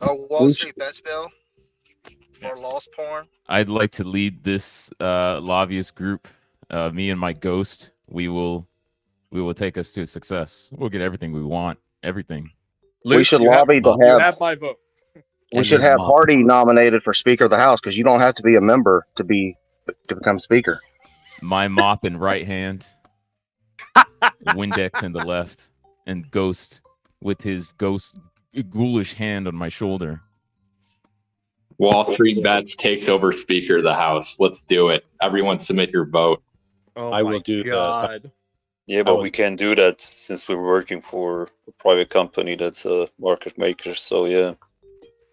Wall Street Bets bill for lost porn. I'd like to lead this lobbyist group. Me and my ghost. We will take us to success. We'll get everything we want. Everything. We should lobby to You have. have my vote. We should have Hardy nominated for Speaker of the House because you don't have to be a member to become Speaker. My mop in right hand, Windex in the left, and Ghost with his ghoulish hand on my shoulder. WallStreetBets takes over Speaker of the House. Let's do it. Everyone submit your vote. Oh I my will do God. Yeah, but we can't do that since we're working for a private company that's a market maker. So yeah,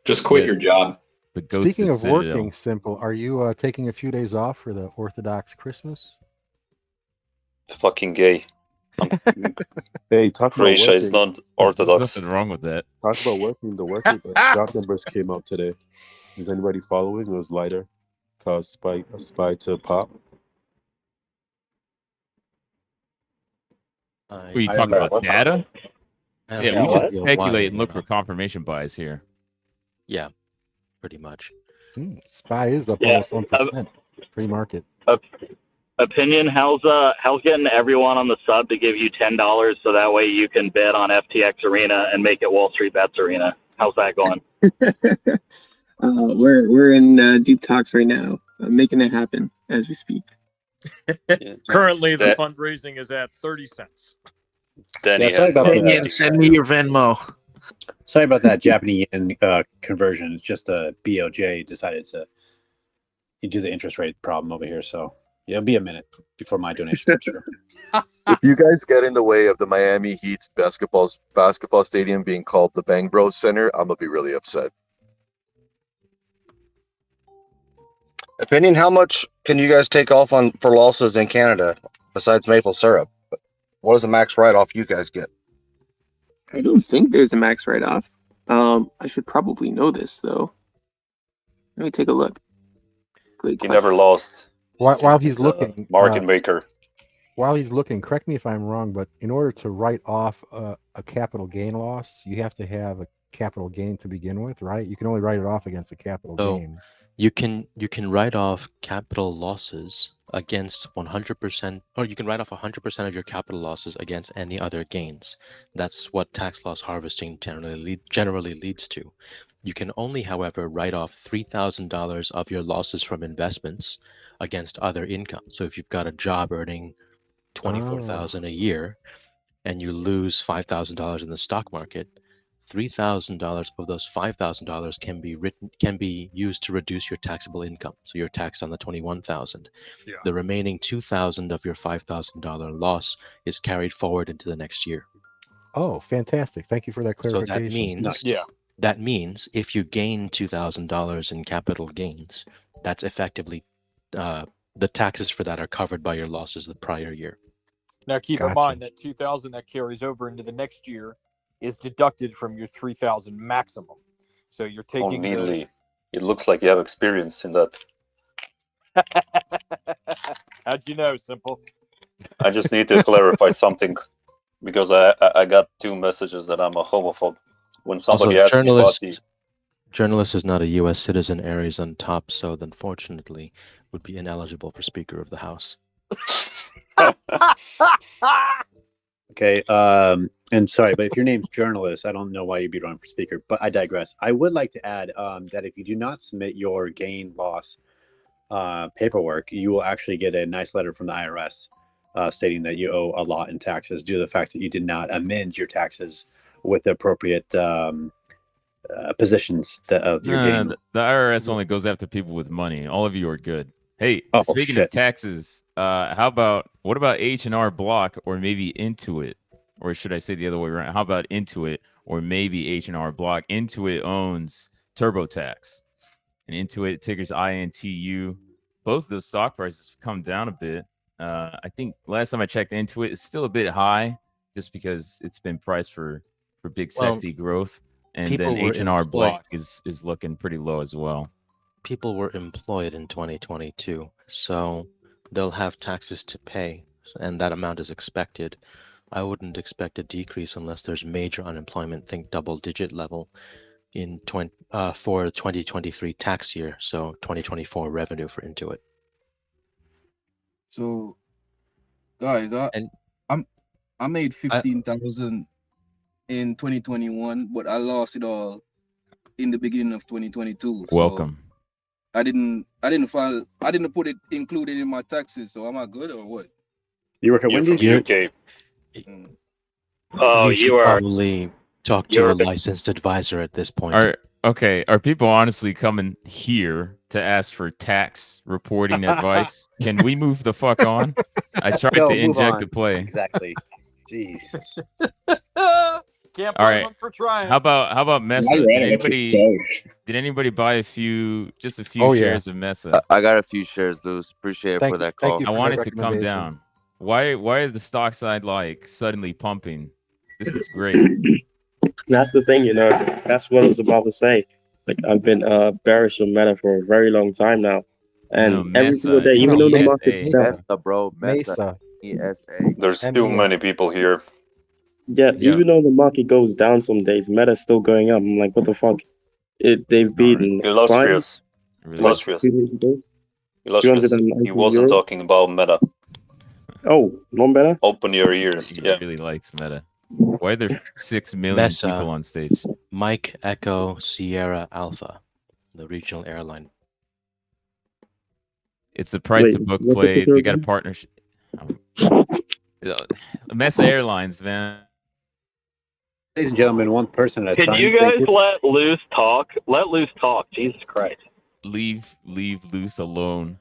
just quit your job. The ghost Speaking is of working, Citadel. Simple, are you taking a few days off for the Orthodox Christmas? fucking gay. Hey, talk about Croatia is working. not orthodox. There's nothing wrong with that. Talk about working. The working job numbers came out today. Is anybody following? It was lighter. Caused a spy to pop. Were you talking about data? Yeah, we just speculate and look for confirmation bias here. Yeah, pretty much. SPY is up Yeah, almost 1%. Free market. Opinion, how's getting everyone on the sub to give you $10 so that way you can bet on FTX Arena and make it Wall Street Bets Arena? How's that going? We're in deep talks right now, making it happen as we speak. Currently, the fundraising is at 30 cents. Danny sorry about that. Send me your Venmo. Sorry about that Japanese yen conversion. It's just BOJ decided to do the interest rate problem over here. So yeah, it'll be a minute before my donation comes through. If you guys get in the way of the Miami Heat's basketball stadium being called the Bang Bros Center, I'm gonna be really upset. Opinion: how much can you guys take off on for losses in Canada besides maple syrup? What is the max write-off you guys get? I don't think there's a max write-off. I should probably know this though. Let me take a look. Good He never question. lost. While since he's he's a looking, market maker. while he's looking, correct me if I'm wrong, but in order to write off a capital gain loss, you have to have a capital gain to begin with, right? You can only write it off against a capital So gain. you can write off capital losses against 100%, or you can write off 100% of your capital losses against any other gains. That's what tax loss harvesting generally leads to. You can only, however, write off $3,000 of your losses from investments against other income. So if you've got a job earning $24,000 a year and you lose $5,000 in the stock market, $3,000 of those $5,000 can be used to reduce your taxable income. So you're taxed on the $21,000. Yeah. The remaining $2,000 of your $5,000 loss is carried forward into the next year. Oh, fantastic! Thank you for that So clarification. that means if you gain $2,000 in capital gains, that's effectively the taxes for that are covered by your losses the prior year. Now keep in Gotcha. mind that 2,000 that carries over into the next year is deducted from your 3,000 maximum. So you're Oh, taking the neatly. It looks like you have experience in that. How'd you know, Simple? I just need to clarify something because I got 2 messages that I'm a homophobe. When somebody Also, asked me about the journalist is not a U.S. citizen. Aries on top, so unfortunately would be ineligible for Speaker of the House. Okay, and sorry, but if your name's journalist, I don't know why you'd be running for speaker, but I digress. I would like to add that if you do not submit your gain loss paperwork, you will actually get a nice letter from the IRS stating that you owe a lot in taxes due to the fact that you did not amend your taxes with the appropriate positions of your gain. The IRS only goes after people with money. All of you are good. Hey, Oh, speaking of shit. taxes, what about H&R Block or maybe Intuit? Or should I say the other way around? How about Intuit or maybe H&R Block? Intuit owns TurboTax. And Intuit tickers INTU. Both of those stock prices have come down a bit. I think last time I checked Intuit, it's still a bit high just because it's been priced for big sexy growth. And people then were H&R employed. Block is looking pretty low as well. People were employed in 2022, so they'll have taxes to pay, and that amount is expected. I wouldn't expect a decrease unless there's major unemployment, think double-digit level, for the 2023 tax year, so 2024 revenue for Intuit. So, guys, I made 15,000 in 2021, but I lost it all in the beginning of 2022. Welcome. So I didn't put it included in my taxes. So am I good or what? You work at You're Wendy's? from UK. You should you are probably talk to a licensed advisor at this point. Are people honestly coming here to ask for tax reporting advice? Can we move the fuck on? I tried No, to move inject on. the play. Exactly. Jeez. Can't All blame right. them for trying. How about Mesa? Why you Did running? It's anybody buy a few Oh, yeah. shares of Mesa? I got a few shares, Luz. Appreciate it Thank for that thank call. you I for want that it to come recommendation. down. Why is the stock side like suddenly pumping? This is great. That's the thing, that's what I was about to say. Like, I've been bearish on Meta for a very long time now. And every single day, even though the market's down. Mesa, bro. Mesa. ESA. There's too many people here. Yeah, even though the market goes down some days, Meta's still going up. I'm like, what the fuck? They've beaten Illustrious. Illustrious. 2 days ago. Illustrious. 290 He wasn't euros. talking about Meta. Oh, non Meta? Open your ears. He Yeah. really likes Meta. Why are there 6 million Mesa. people on stage? Mike Echo Sierra Alpha, the regional airline. It's a price to Wait, book what's the play. ticker They got a again? partnership. Mesa Airlines, man. Ladies and gentlemen, one person at a Can time. you Thank guys let Loose talk? Let Loose talk. Jesus Christ. Leave Loose alone.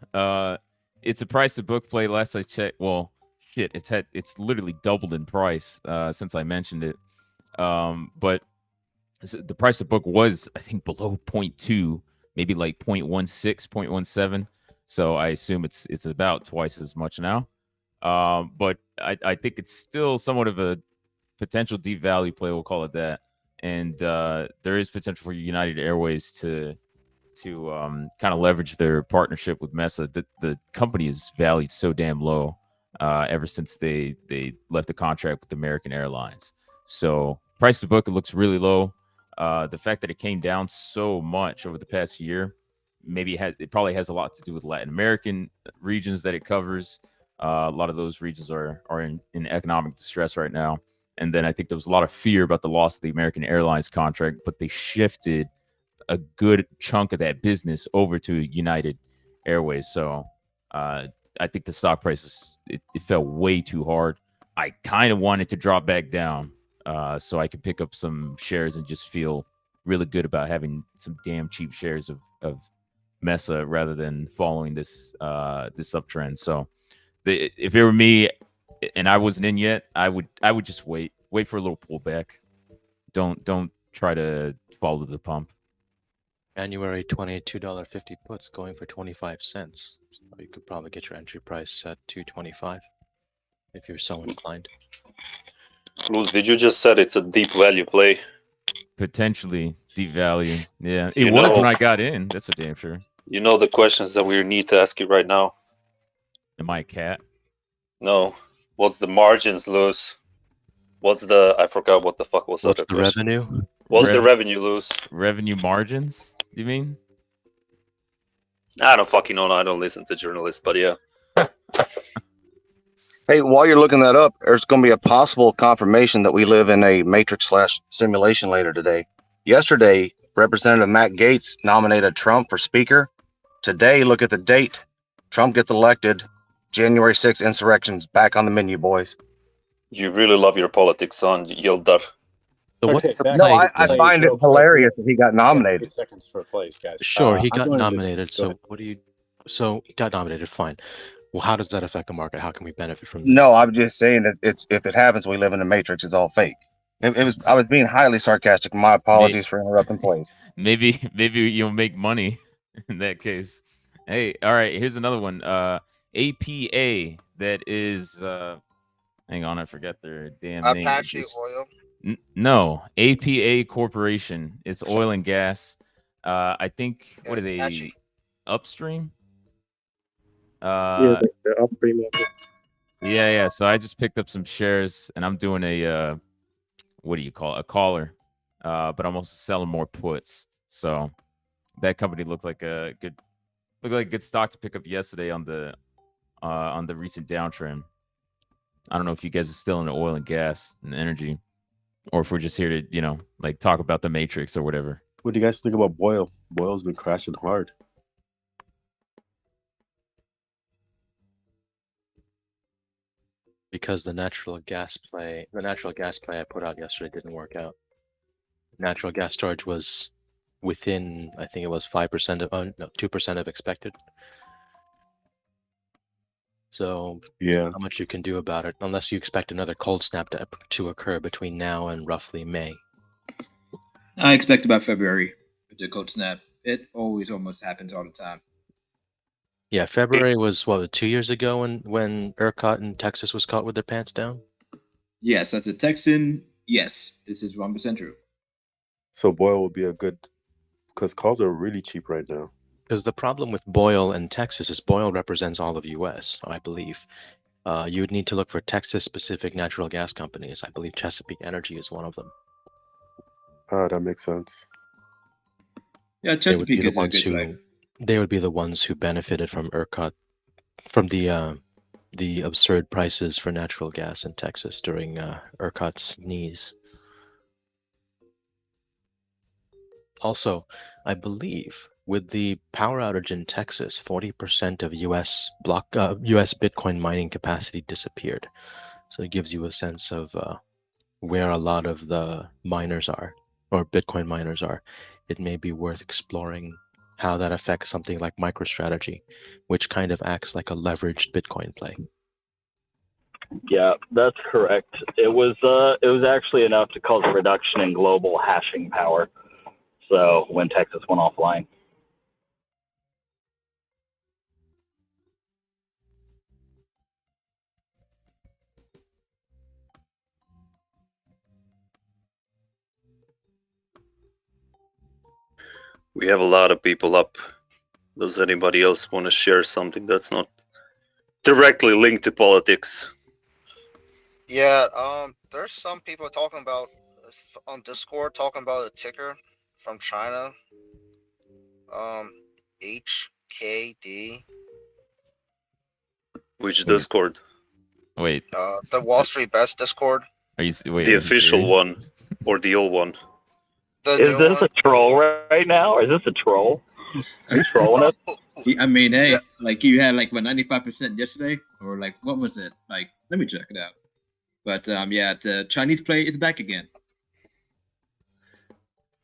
It's a price to book play. Last I checked, well, shit, it's literally doubled in price since I mentioned it. But the price to book was, I think, below 0.2, maybe like 0.16, 0.17. So I assume it's about twice as much now. But I think it's still somewhat of a potential deep value play. We'll call it that. And there is potential for United Airways to kind of leverage their partnership with Mesa. The company is valued so damn low ever since they left the contract with American Airlines. So price to book, it looks really low. The fact that it came down so much over the past year, maybe it probably has a lot to do with Latin American regions that it covers. A lot of those regions are in economic distress right now. And then I think there was a lot of fear about the loss of the American Airlines contract, but they shifted a good chunk of that business over to United Airways. So I think the stock price it fell way too hard. I kind of wanted to drop back down so I could pick up some shares and just feel really good about having some damn cheap shares of Mesa rather than following this uptrend. So if it were me and I wasn't in yet, I would just wait for a little pullback. Don't try to follow the pump. January 22.50 puts going for 25 cents. So you could probably get your entry price at 225 if you're so inclined. Luz, did you just said it's a deep value play? Potentially deep value. Yeah, it was when I got in. That's for damn sure. You know the questions that we need to ask you right now. Am I a cat? No. What's the margins, Luz? I forgot what the fuck was What's the the question. revenue? What's the revenue, Luz? Revenue margins, you mean? I don't fucking know. I don't listen to journalists, but yeah. Hey, while you're looking that up, there's going to be a possible confirmation that we live in a matrix/simulation later today. Yesterday, Representative Matt Gaetz nominated Trump for speaker. Today, look at the date. Trump gets elected. January 6th insurrection's back on the menu, boys. You really love your politics, son. Yildar. So what's the No, play? I find it hilarious that he got nominated. Seconds for a place, guys. Sure, he I'm got going to- nominated. go So ahead. what do you? So he got nominated. Fine. Well, how does that affect the market? How can we benefit from this? No, I'm just saying that if it happens, we live in a matrix. It's all fake. I was being highly sarcastic. My apologies for interrupting, please. Maybe you'll make money in that case. Hey, all right, here's another one. APA, that is hang on, I forgot their damn name. Apache Oil. No, APA Corporation. It's oil and gas. I think what are they? Apache. Upstream? Yeah, the upstream market. Yeah. So I just picked up some shares and I'm doing a what do you call it? A caller. But I'm also selling more puts. So that company looked like a good stock to pick up yesterday on the recent downtrend. I don't know if you guys are still in the oil and gas and energy, or if we're just here to, like talk about the matrix or whatever. What do you guys think about Boyle? Boyle's been crashing hard. Because the natural gas play I put out yesterday didn't work out. Natural gas storage was within, I think it was 5% of 2% of expected. So yeah, not much you can do about it unless you expect another cold snap to occur between now and roughly May. I expect about February with the cold snap. It always almost happens all the time. Yeah, February was 2 years ago when ERCOT in Texas was caught with their pants down. Yes, as a Texan, yes, this is 100% true. So Boyle will be a good, because calls are really cheap right now. Because the problem with Boyle and Texas is Boyle represents all of U.S., I believe. You would need to look for Texas-specific natural gas companies. I believe Chesapeake Energy is one of them. That makes sense. Yeah, Chesapeake is a good play. They would be the ones who benefited from ERCOT, from the absurd prices for natural gas in Texas during ERCOT's knees. Also, I believe with the power outage in Texas, 40% of U.S. Bitcoin mining capacity disappeared. So it gives you a sense of where a lot of the miners are, or Bitcoin miners are. It may be worth exploring how that affects something like MicroStrategy, which kind of acts like a leveraged Bitcoin play. Yeah, that's correct. It was actually enough to cause a reduction in global hashing power. So when Texas went offline. We have a lot of people up. Does anybody else want to share something that's not directly linked to politics? Yeah, there's some people talking about on Discord talking about a ticker from China. HKD. Which Discord? Wait. The WallStreetBets Discord. Are you wait? The are you official serious? one or the old one? The Is new this one. a troll right now? Or is this a troll? Are you trolling us? I mean, hey, like you had like what 95% yesterday, or like what was it? Like, let me check it out. But yeah, the Chinese play is back again.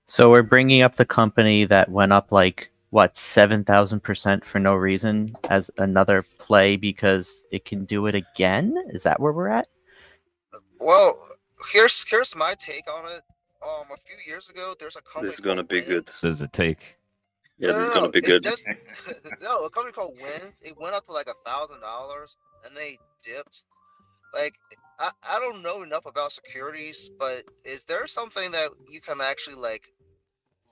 So we're bringing up the company that went up like what 7,000% for no reason as another play because it can do it again. Is that where we're at? Well, here's my take on it. A few years ago, there's a company. This is gonna be good. Does it take? Yeah, this is gonna be good. No, a company called Wins. It went up to like $1,000, and they dipped. Like, I don't know enough about securities, but is there something that you can actually like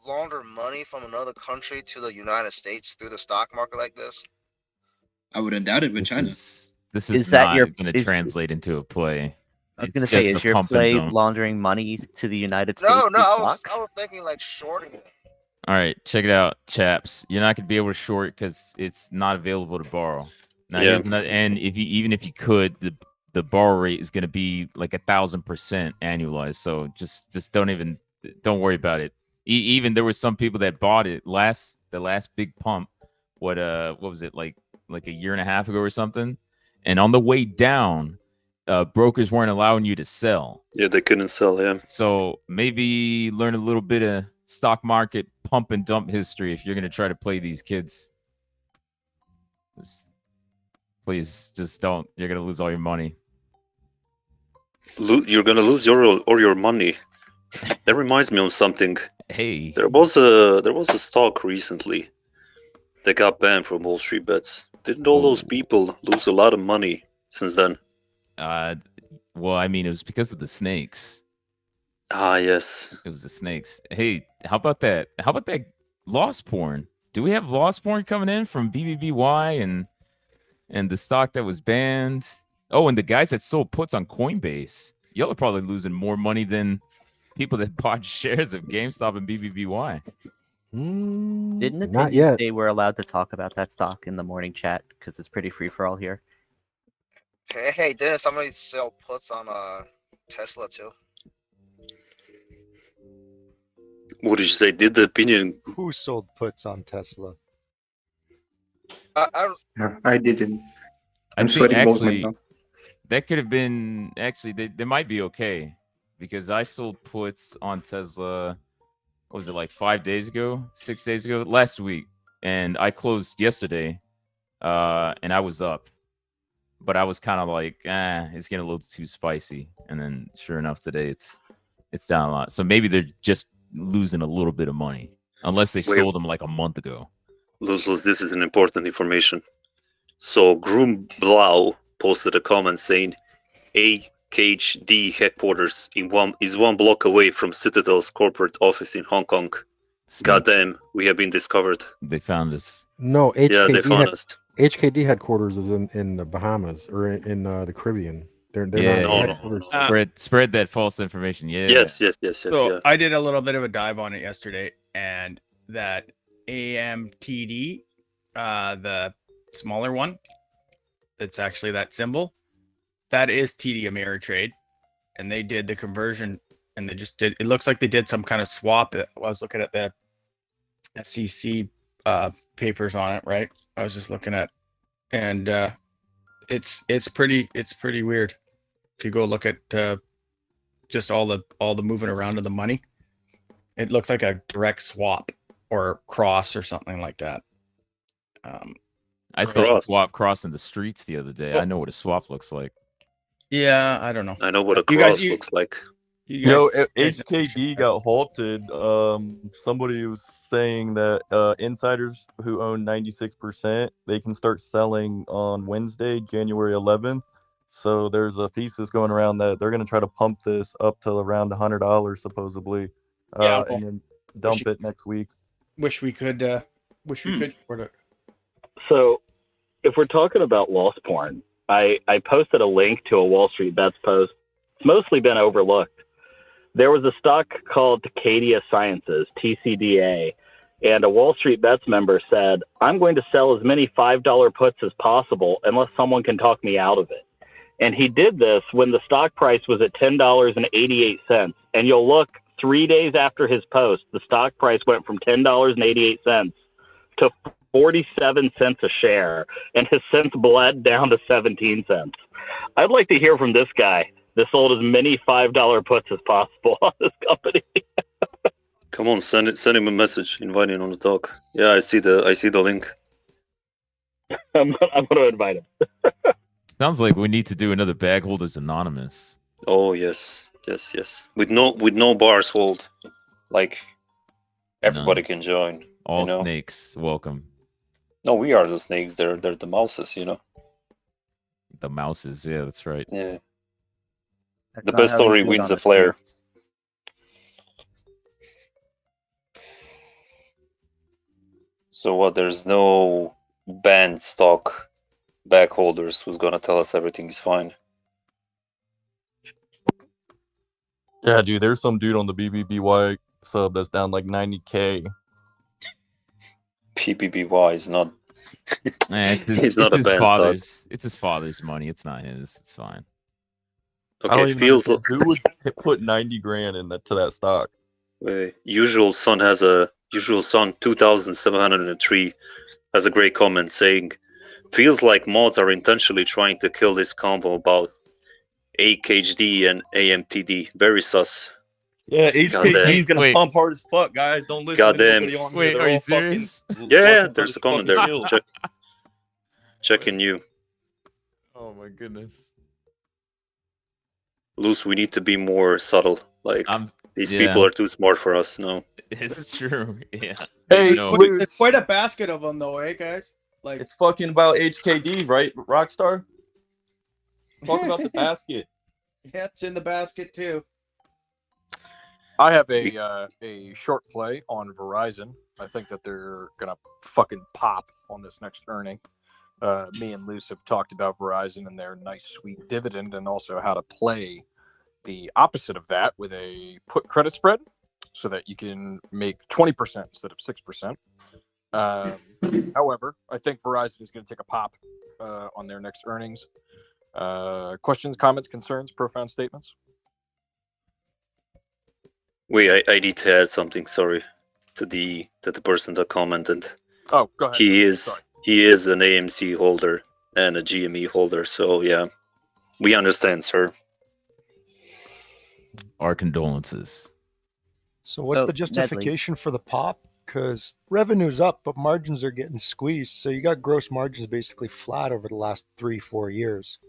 launder money from another country to the United States through the stock market like this? I wouldn't doubt it with China. This is Is that not your- going to translate into a play. I was It's going to say, just is a your pump and play dump. laundering money to the United States? No, through I was stocks? thinking like shorting it. All right, check it out, chaps. You're not going to be able to short because it's not available to borrow. Now, Yeah. here's and even if you could, the borrow rate is going to be like 1,000% annualized. So just don't worry about it. Even there were some people that bought it the last big pump. What was it like a year and a half ago or something? And on the way down, brokers weren't allowing you to sell. Yeah, they couldn't sell. Yeah. So maybe learn a little bit of stock market pump and dump history if you're going to try to play these kids. Please, just don't. You're going to lose all your money. You're gonna lose your money. That reminds me of something. Hey, there was a stock recently that got banned from WallStreetBets. Didn't all those people lose a lot of money since then? Well, I mean, it was because of the snakes. Ah, yes. It was the snakes. Hey, how about that? How about that loss porn? Do we have loss porn coming in from BBBY and the stock that was banned? Oh, and the guys that sold puts on Coinbase. Y'all are probably losing more money than people that bought shares of GameStop and BBBY. Didn't Not opinion yet. say we're allowed to talk about that stock in the morning chat because it's pretty free for all here? Hey, didn't somebody sell puts on Tesla too? What did you say? Did the opinion? Who sold puts on Tesla? I didn't. I I'm think sweating balls right actually now. that could have been they might be okay because I sold puts on Tesla. What was it, like 5 days ago, 6 days ago, last week, and I closed yesterday, and I was up, but I was kind of like, it's getting a little too spicy, and then sure enough, today it's down a lot. So maybe they're just losing a little bit of money, unless they Wait. sold them like a month ago. Luz, this is an important information. So Groom Blau posted a comment saying AKHD headquarters is one block away from Citadel's corporate office in Hong Kong. Goddamn, we have been discovered. They found us. No, Yeah, they found us. HKD headquarters is in the Bahamas or in the Caribbean. They're Yeah, not yeah. headquarters. Spread that false information. Yeah. Yes. So Yeah. I did a little bit of a dive on it yesterday, and that AMTD, the smaller one, that's actually that symbol, that is TD Ameritrade, and they did the conversion, and they just did. It looks like they did some kind of swap. I was looking at the SEC papers on it, right? I was just looking at, and it's pretty weird. If you go look at just all the moving around of the money, it looks like a direct swap or cross or something like that. I saw a swap crossing the streets the other day. I know what a swap looks like. Yeah, I don't know. I know what a You guys- cross looks like. Yo, HKD got halted. Somebody was saying that insiders who own 96%, they can start selling on Wednesday, January 11th. So there's a thesis going around that they're going to try to pump this up to around $100 supposedly, Yeah, and then dump it next week. Wish we could short it. So, if we're talking about loss porn, I posted a link to a WallStreetBets post. It's mostly been overlooked. There was a stock called Tacadia Sciences, TCDA, and a WallStreetBets member said, I'm going to sell as many $5 puts as possible unless someone can talk me out of it. And he did this when the stock price was at $10.88. And you'll look 3 days after his post, the stock price went from $10.88 to 47 cents a share and has since bled down to 17 cents. I'd like to hear from this guy that sold as many $5 puts as possible on this company. Come on, send him a message, invite him on the talk. Yeah, I see the link. I'm going to invite him. Sounds like we need to do another Bag Holders Anonymous. Oh yes. With no bars hold, like everybody can join. All snakes welcome. No, we are the snakes. They're the mouses. The mouses. Yeah, that's right. Yeah. The best story wins the flare. So what? There's no banned stock back holders who's gonna tell us everything is fine. Yeah, dude, there's some dude on the BBBY sub that's down like 90K. BBBY is not. It's not a his banned father's. stock. It's his father's money. It's not his. It's fine. I don't Okay, even feels understand who would put 90 grand to that stock. Usual Son 2703 has a great comment saying, feels like mods are intentionally trying to kill this convo about AKHD and AMTD. Very sus. Yeah, HKD's gonna pump hard as fuck, guys. Don't listen Goddamn. to nobody on here. Wait, They're are you all fucking serious? Yeah, fucking there's a fucking comment there. chill. Checking you. Oh my goodness. Luz, we need to be more subtle. Like, these people are too smart for us. No. It's true. Yeah. Hey, No. It's quite a basket of them, though, eh, guys? Like, it's fucking about HKD, right, Rockstar? Talk about the basket. yeah, it's in the basket too. I have a short play on Verizon. I think that they're gonna fucking pop on this next earning. Me and Luce have talked about Verizon and their nice sweet dividend, and also how to play the opposite of that with a put credit spread, so that you can make 20% instead of 6%. However, I think Verizon is going to take a pop on their next earnings. Questions, comments, concerns, profound statements? Wait, I need to add something. Sorry, to the person that commented. Oh, go ahead. He is an AMC holder and a GME holder. So yeah, we understand, sir. Our condolences. So what's the justification for the pop? Because revenue's up, but margins are getting squeezed. So you got gross margins basically flat over the last 3-4 years.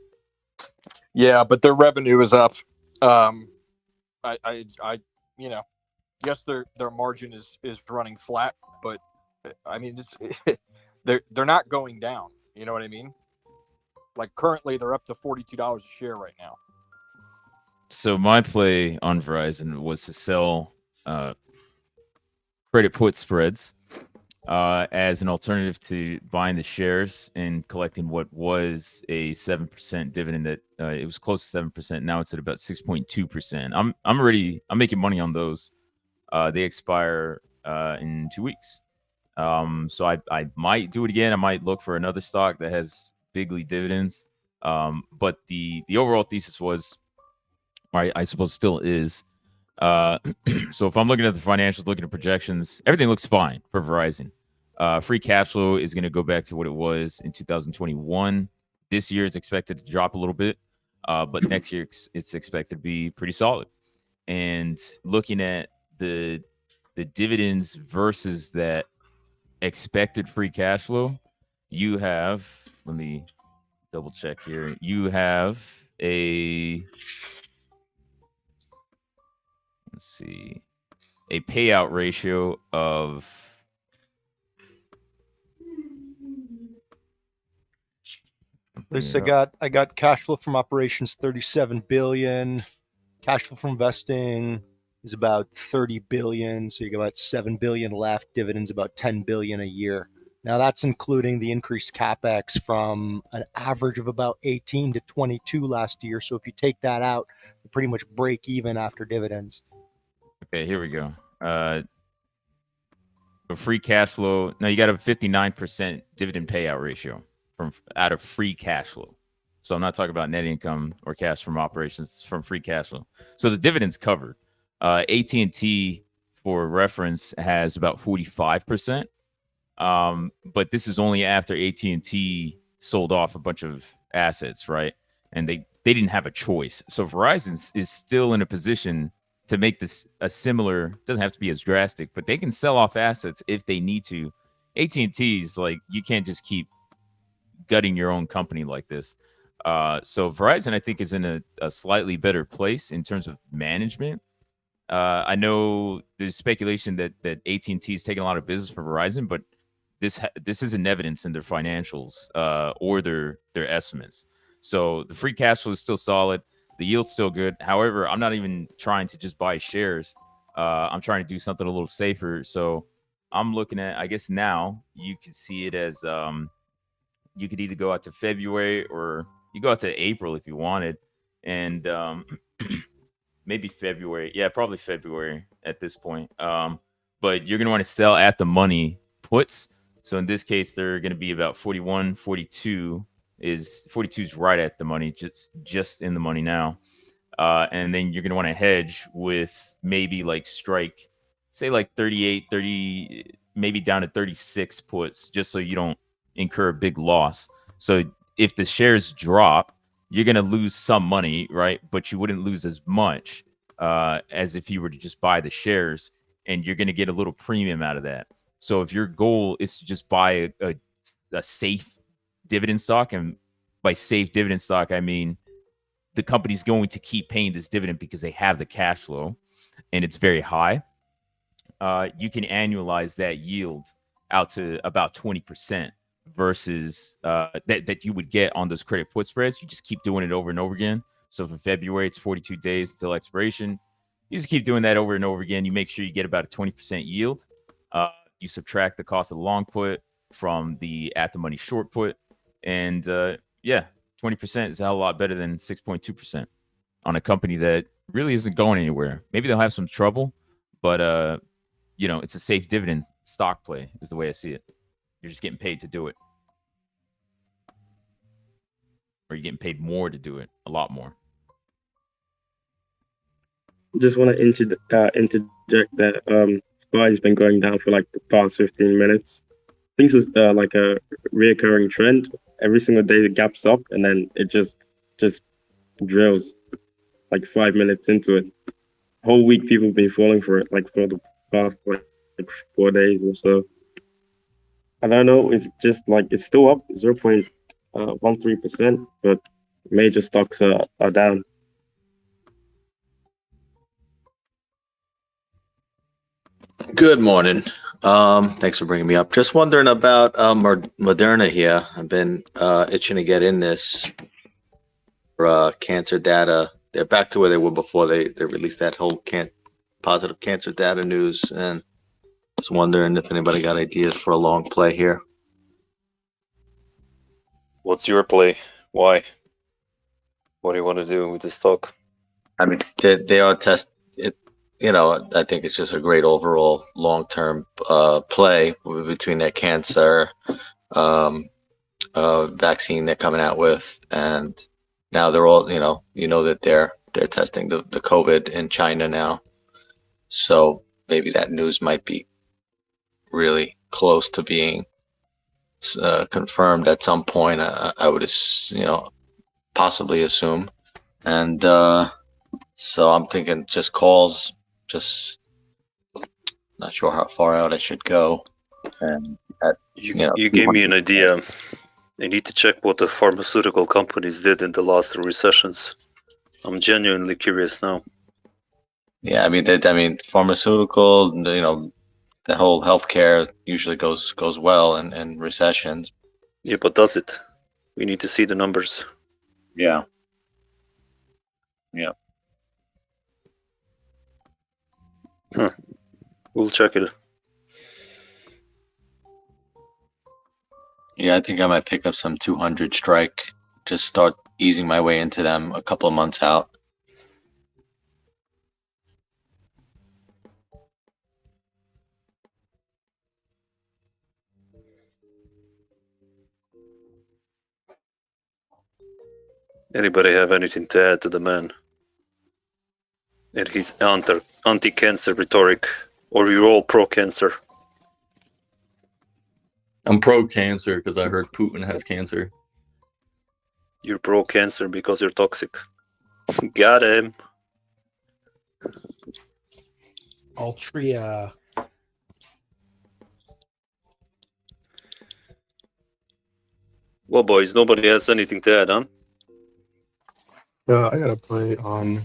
Yeah, but their revenue is up. Yes, their margin is running flat, but I mean, they're not going down. You know what I mean? Like currently, they're up to $42 a share right now. So my play on Verizon was to sell credit put spreads as an alternative to buying the shares and collecting what was a 7% dividend. That it was close to 7%. Now it's at about 6.2%. I'm making money on those. They expire in 2 weeks. So I might do it again. I might look for another stock that has bigly dividends. But the overall thesis was, I suppose still is. So if I'm looking at the financials, looking at projections, everything looks fine for Verizon. Free cash flow is going to go back to what it was in 2021. This year it's expected to drop a little bit, but next year it's expected to be pretty solid. And looking at the dividends versus that expected free cash flow, you have, let me double check here. You have a payout ratio of This I got cash flow from operations 37 billion, cash flow from investing is about 30 billion. So you got about 7 billion left. Dividends about 10 billion a year. Now that's including the increased capex from an average of about 18 to 22 last year. So if you take that out, you pretty much break even after dividends. Okay, here we go. The free cash flow. Now you got a 59% dividend payout ratio from out of free cash flow. So I'm not talking about net income or cash from operations, from free cash flow. So the dividend's covered. AT&T, for reference, has about 45%. But this is only after AT&T sold off a bunch of assets, right? And they didn't have a choice. So Verizon is still in a position to make this a similar, doesn't have to be as drastic, but they can sell off assets if they need to. AT&T's like, you can't just keep gutting your own company like this. So Verizon, I think, is in a slightly better place in terms of management. I know there's speculation that AT&T is taking a lot of business for Verizon, but this isn't evidence in their financials or their estimates. So the free cash flow is still solid. The yield's still good. However, I'm not even trying to just buy shares. I'm trying to do something a little safer. So I'm looking at, I guess now you can see it as you could either go out to February or you go out to April if you wanted. And maybe February. Yeah, probably February at this point. But you're going to want to sell at the money puts. So in this case, they're going to be about 41, 42 is right at the money, just in the money now. And then you're going to want to hedge with maybe like strike, say like 38, 30, maybe down to 36 puts, just so you don't incur a big loss. So if the shares drop, you're going to lose some money, right? But you wouldn't lose as much as if you were to just buy the shares, and you're going to get a little premium out of that. So if your goal is to just buy a safe dividend stock, and by safe dividend stock, I mean the company's going to keep paying this dividend because they have the cash flow and it's very high, you can annualize that yield out to about 20% versus that you would get on those credit put spreads. You just keep doing it over and over again. So for February, it's 42 days until expiration. You just keep doing that over and over again. You make sure you get about a 20% yield. You subtract the cost of the long put from the at the money short put. And 20% is a hell of a lot better than 6.2% on a company that really isn't going anywhere. Maybe they'll have some trouble, but it's a safe dividend stock play is the way I see it. You're just getting paid to do it. Or you're getting paid more to do it, a lot more. Just want to interject that SPY has been going down for like the past 15 minutes. I think it's like a reoccurring trend. Every single day it gaps up and then it just drills like 5 minutes into it. Whole week people have been falling for it, like for the past like 4 days or so. I don't know, it's just like it's still up 0.13%, but major stocks are down. Good morning. Thanks for bringing me up. Just wondering about Moderna here. I've been itching to get in this for cancer data. They're back to where they were before they released that whole positive cancer data news, and just wondering if anybody got ideas for a long play here. What's your play? Why? What do you want to do with the stock? I mean, they are test it. I think it's just a great overall long-term play between their cancer vaccine they're coming out with, and now they're all that they're testing the COVID in China now, so maybe that news might be really close to being confirmed at some point. I would possibly assume, and so I'm thinking just calls. Just not sure how far out I should go. And you gave me an idea. I need to check what the pharmaceutical companies did in the last recessions. I'm genuinely curious now. Yeah, I mean, pharmaceutical. The whole healthcare usually goes well in recessions. Yeah, but does it? We need to see the numbers. Yeah. Huh. We'll check it. Yeah, I think I might pick up some 200 strike. Just start easing my way into them a couple of months out. Anybody have anything to add to the man and his anti-cancer rhetoric? Or you're all pro-cancer? I'm pro-cancer because I heard Putin has cancer. You're pro-cancer because you're toxic. Got him. Altria. Well, boys, nobody has anything to add, huh? I got a play on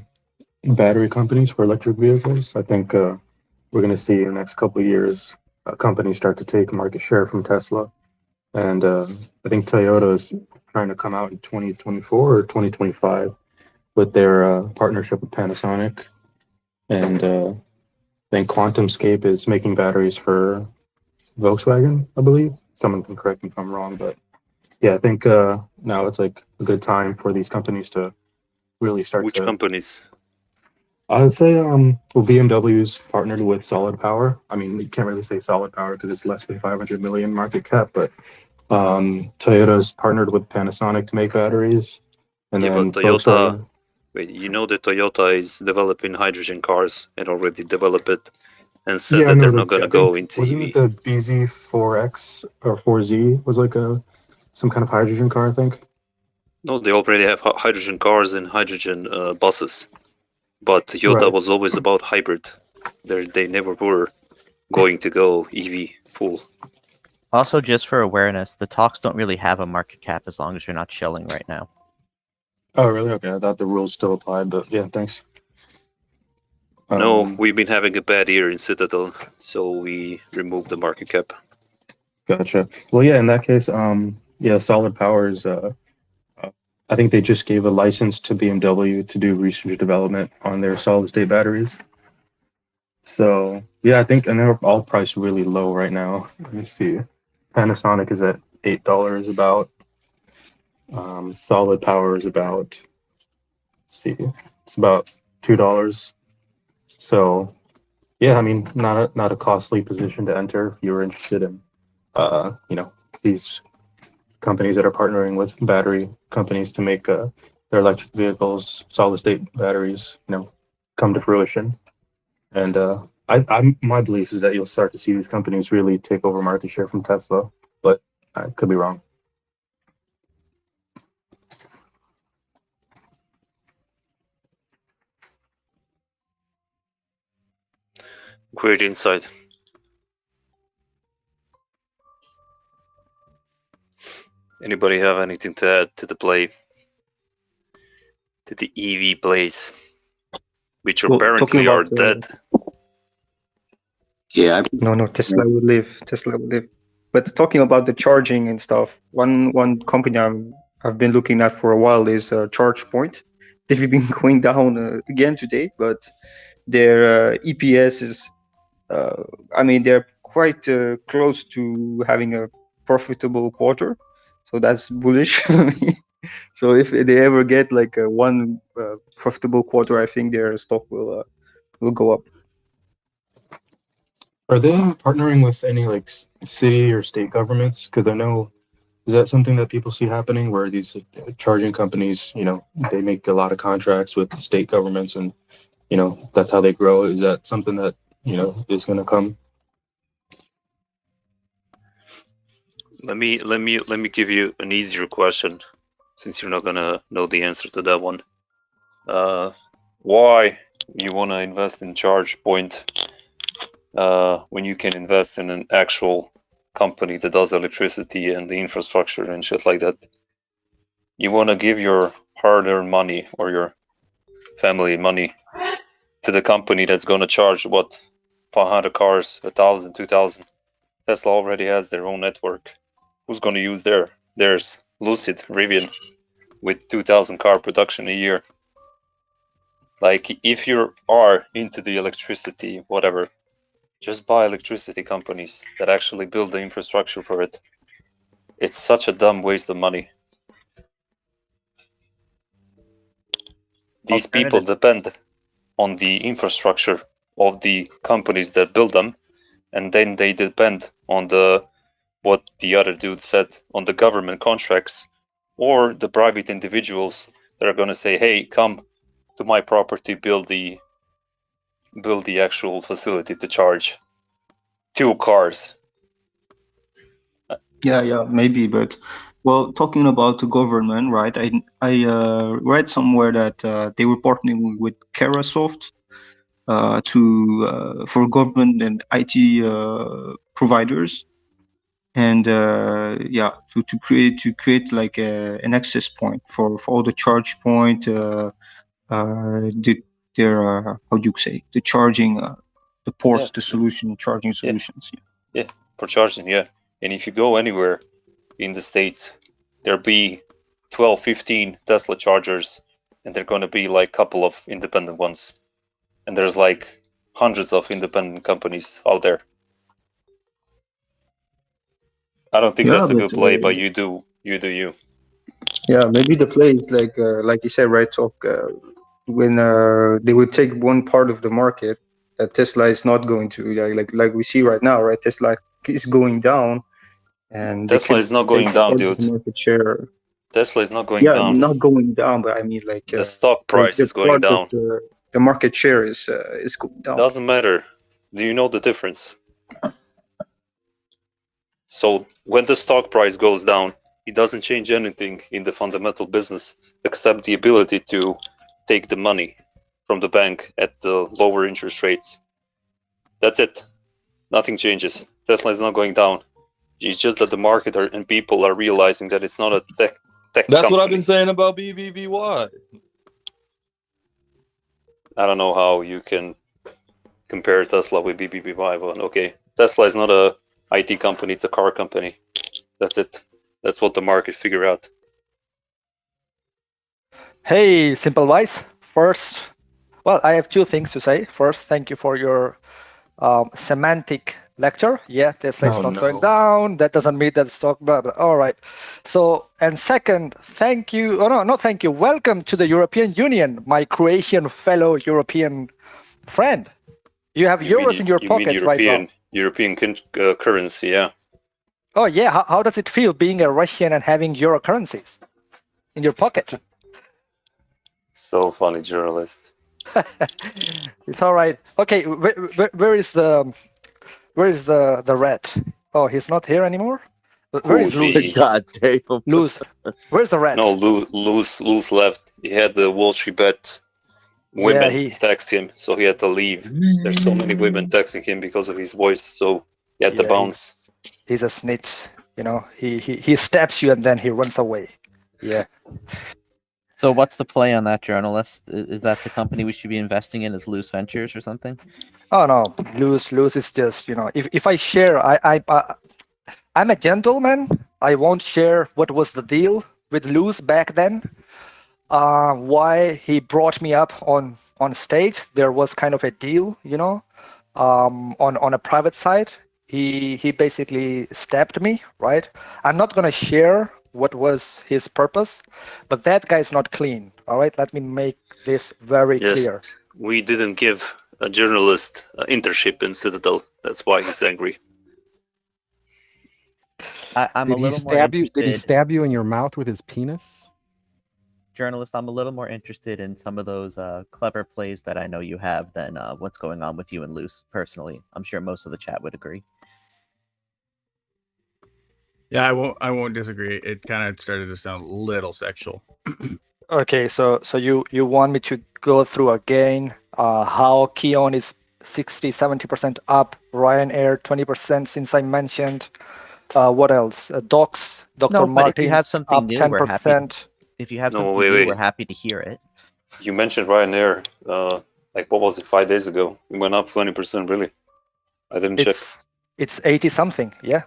battery companies for electric vehicles. I think we're going to see in the next couple of years companies start to take market share from Tesla. And I think Toyota is trying to come out in 2024 or 2025 with their partnership with Panasonic. And I think QuantumScape is making batteries for Volkswagen, I believe. Someone can correct me if I'm wrong, but yeah, I think now it's like a good time for these companies to really start. Which companies? I would say BMW's partnered with Solid Power. I mean, you can't really say Solid Power because it's less than 500 million market cap, but Toyota's partnered with Panasonic to make batteries. And Yeah, then but Toyota. Volkswagen, Wait, you know that Toyota is developing hydrogen cars and already developed it and said yeah, I that know they're that. not going to I go think, into wasn't EV. it the BZ4X or 4Z was like some kind of hydrogen car, I think. No, they already have hydrogen cars and hydrogen buses. But Toyota Right. was always about hybrid. They never were going to go EV full. Also, just for awareness, the talks don't really have a market cap as long as you're not chilling right now. Oh, really? Okay, I thought the rules still applied, but yeah, thanks. No, Um, we've been having a bad year in Citadel, so we removed the market cap. Gotcha. Well, yeah, in that case, yeah, Solid Power is, I think they just gave a license to BMW to do research and development on their solid state batteries. So, yeah, I think, and they're all priced really low right now. Let me see. Panasonic is at $8 about. Solid Power is about, let's see, it's about $2. So, yeah, I mean, not a costly position to enter if you're interested in, these companies that are partnering with battery companies to make their electric vehicles, solid state batteries, come to fruition. And my belief is that you'll start to see these companies really take over market share from Tesla, but I could be wrong. Great insight. Anybody have anything to add to the play? To the EV plays, which apparently are dead. Yeah. No, Tesla will live. Tesla will live. But talking about the charging and stuff, one company I've been looking at for a while is ChargePoint. They've been going down again today, but their EPS is, I mean, they're quite close to having a profitable quarter. So that's bullish for me. So if they ever get like one profitable quarter, I think their stock will go up. Are they partnering with any like city or state governments? Because I know, is that something that people see happening where these charging companies, they make a lot of contracts with state governments and, that's how they grow? Is that something that, is going to come? Let me give you an easier question, since you're not gonna know the answer to that one. Why you want to invest in ChargePoint when you can invest in an actual company that does electricity and the infrastructure and shit like that? You want to give your hard-earned money or your family money to the company that's going to charge what, 500 cars, 1,000, 2,000. Tesla already has their own network. Who's going to use theirs? Lucid, Rivian, with 2,000 car production a year. Like, if you are into the electricity, whatever, just buy electricity companies that actually build the infrastructure for it. It's such a dumb waste of money. These people depend on the infrastructure of the companies that build them, and then they depend on what the other dude said, on the government contracts or the private individuals that are going to say, hey, come to my property, build the actual facility to charge 2 cars. Yeah, maybe, but well, talking about the government, right? I read somewhere that they were partnering with Kerasoft for government and IT providers, and to create like an access point for all the charge point, how do you say, the charging, the ports, the solution charging solutions. Yeah, for charging, yeah. And if you go anywhere in the States, there'll be 12, 15 Tesla chargers, and they're going to be like a couple of independent ones. And there's like hundreds of independent companies out there. I don't think that's a good play, but you do you. Yeah, maybe the play is like you said, right? Talk when they would take one part of the market that Tesla is not going to, like we see right now, right? Tesla is going down, and Tesla is not going down, dude. Market share. Tesla is not going down. Not going down, but I mean like the stock price is going down. The market share is going down. Doesn't matter. Do you know the difference? So when the stock price goes down, it doesn't change anything in the fundamental business except the ability to take the money from the bank at the lower interest rates. That's it. Nothing changes. Tesla is not going down. It's just that the market and people are realizing that it's not a tech That's company. what I've been saying about BBBY. I don't know how you can compare Tesla with BBBY, but okay. Tesla is not a IT company, it's a car company. That's it. That's what the market figure out. Hey, Simple Wise. First, well, I have 2 things to say. First, thank you for your semantic lecture. Yeah, Tesla is not going down. That doesn't mean that stock, blah, blah. All right. So, and second, thank you. Oh, no, not thank you. Welcome to the European Union, my Croatian fellow European friend. You have euros in your pocket right now. European currency, yeah. Oh, yeah. How does it feel being a Russian and having euro currencies in your pocket? So funny, journalist. It's all right. Okay, where is the rat? Oh, he's not here anymore. Where is Luz? God damn. Luz. Where's the rat? No, Luz left. He had the WallStreetBet women text him, so he had to leave. There's so many women texting him because of his voice, so he had to bounce. He's a snitch. You know, he stabs you and then he runs away. Yeah. So what's the play on that, journalist? Is that the company we should be investing in as Loose Ventures or something? Oh no, Loose is just, you know, if I share, I'm a gentleman. I won't share what was the deal with Loose back then. Why he brought me up on stage? There was kind of a deal, you know, on a private side. He basically stabbed me, right? I'm not gonna share what was his purpose, but that guy's not clean. All right, let me make this very clear. We didn't give a journalist an internship in Citadel. That's why he's angry. I'm a little more interested. Did he stab you in your mouth with his penis? Journalist, I'm a little more interested in some of those clever plays that I know you have than what's going on with you and Luce personally. I'm sure most of the chat would agree. Yeah, I won't disagree. It kind of started to sound a little sexual. Okay, so you want me to go through again how Keon is 60-70% up, Ryanair 20% since I mentioned. What else? Docs, Dr. Martin, if you have something up new, 10%. If you have something new, we're happy to hear it. You mentioned Ryanair. Like, what was it, 5 days ago? It went up 20%, really. I didn't check. It's 80 something, yeah.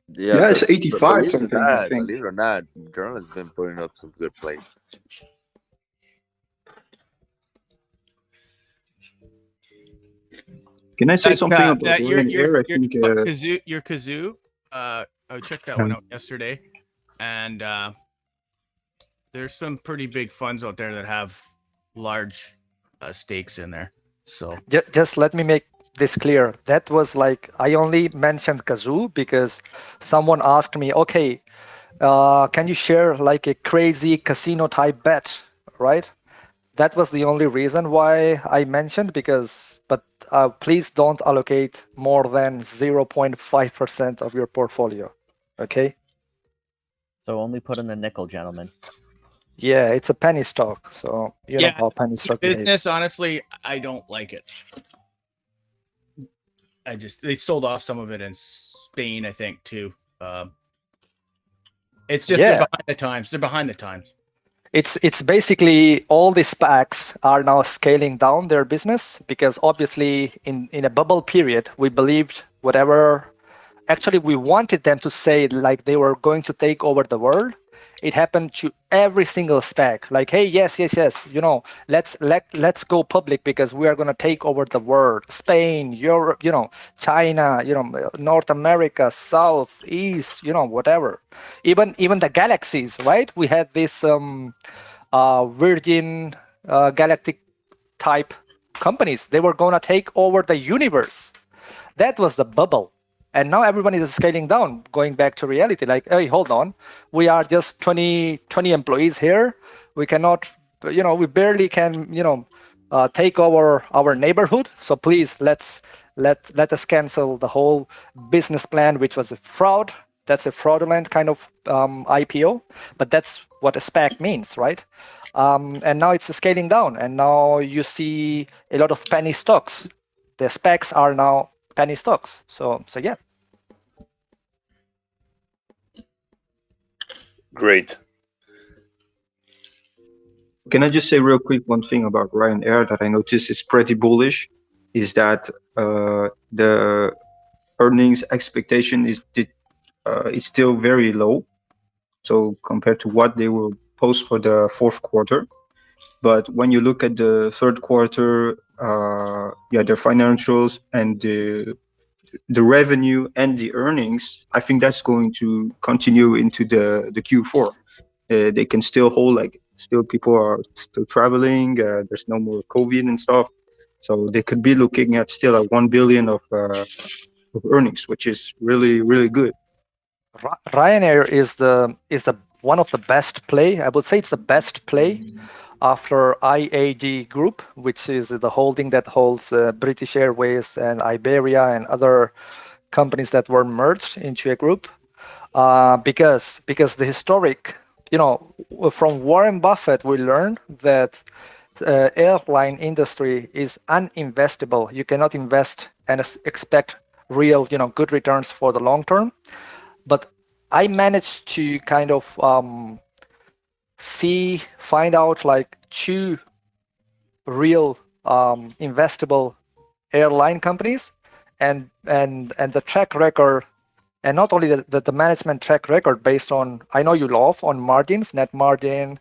Yeah, it's 85 something, I think. Believe it or not, journalists been putting up some good plays. Can I say something about that Ryanair? I think your Kazoo. I checked that one out yesterday, and there's some pretty big funds out there that have large stakes in there. So Just let me make this clear. That was like, I only mentioned Kazoo because someone asked me, okay, can you share like a crazy casino type bet, right? That was the only reason why I mentioned, but please don't allocate more than 0.5% of your portfolio, okay? So only put in the nickel, gentlemen. Yeah, it's a penny stock, so you know how penny stock business. behaves. Honestly, I don't like it. They sold off some of it in Spain, I think, too. It's just they're behind the times. They're behind the times. It's basically all the SPACs are now scaling down their business because obviously in a bubble period, we believed whatever, actually we wanted them to say like they were going to take over the world. It happened to every single SPAC. Like, hey, yes, you know, let's go public because we are going to take over the world. Spain, Europe, you know, China, you know, North America, South, East, you know, whatever. Even the galaxies, right? We had this Virgin Galactic type companies. They were going to take over the universe. That was the bubble. And now everyone is scaling down, going back to reality. Like, hey, hold on. We are just 20 employees here. We cannot, you know, we barely can, you know, take over our neighborhood. So please, let us cancel the whole business plan, which was a fraud. That's a fraudulent kind of IPO. But that's what a SPAC means, right? And now it's scaling down. And now you see a lot of penny stocks. The SPACs are now penny stocks. So yeah. Great. Can I just say real quick one thing about Ryanair that I noticed is pretty bullish, is that the earnings expectation is still very low, so compared to what they will post for the fourth quarter. But when you look at the third quarter, their financials and the revenue and the earnings, I think that's going to continue into the Q4. They can still hold, like, still people are still traveling. There's no more COVID and stuff, so they could be looking at still at 1 billion of earnings, which is really, really good. Ryanair is the one of the best play. I would say it's the best play after IAG Group, which is the holding that holds British Airways and Iberia and other companies that were merged into a group. Because the historic, you know, from Warren Buffett, we learned that airline industry is uninvestable. You cannot invest and expect real, you know, good returns for the long term. But I managed to kind of find out like 2 real investable airline companies, and the track record, and not only the management track record based on, I know you love on margins, net margin,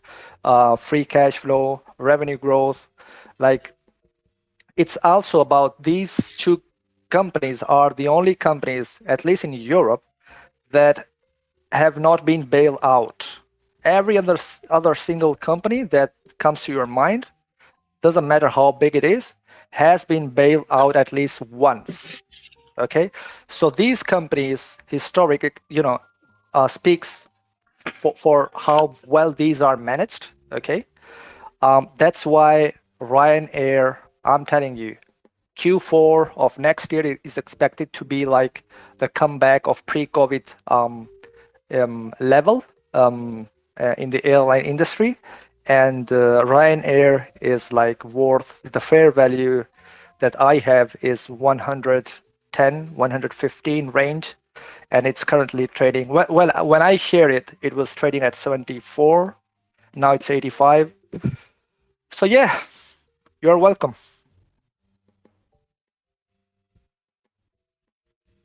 free cash flow, revenue growth. Like, it's also about these 2 companies are the only companies, at least in Europe, that have not been bailed out. Every other single company that comes to your mind, doesn't matter how big it is, has been bailed out at least once. Okay, so these companies, historic, you know, speaks for how well these are managed. Okay, that's why Ryanair, I'm telling you, Q4 of next year is expected to be like the comeback of pre-COVID level in the airline industry, and Ryanair is like worth, the fair value that I have is 110, 115 range, and it's currently trading. Well, when I share it, it was trading at 74. Now it's 85. So yeah, you're welcome.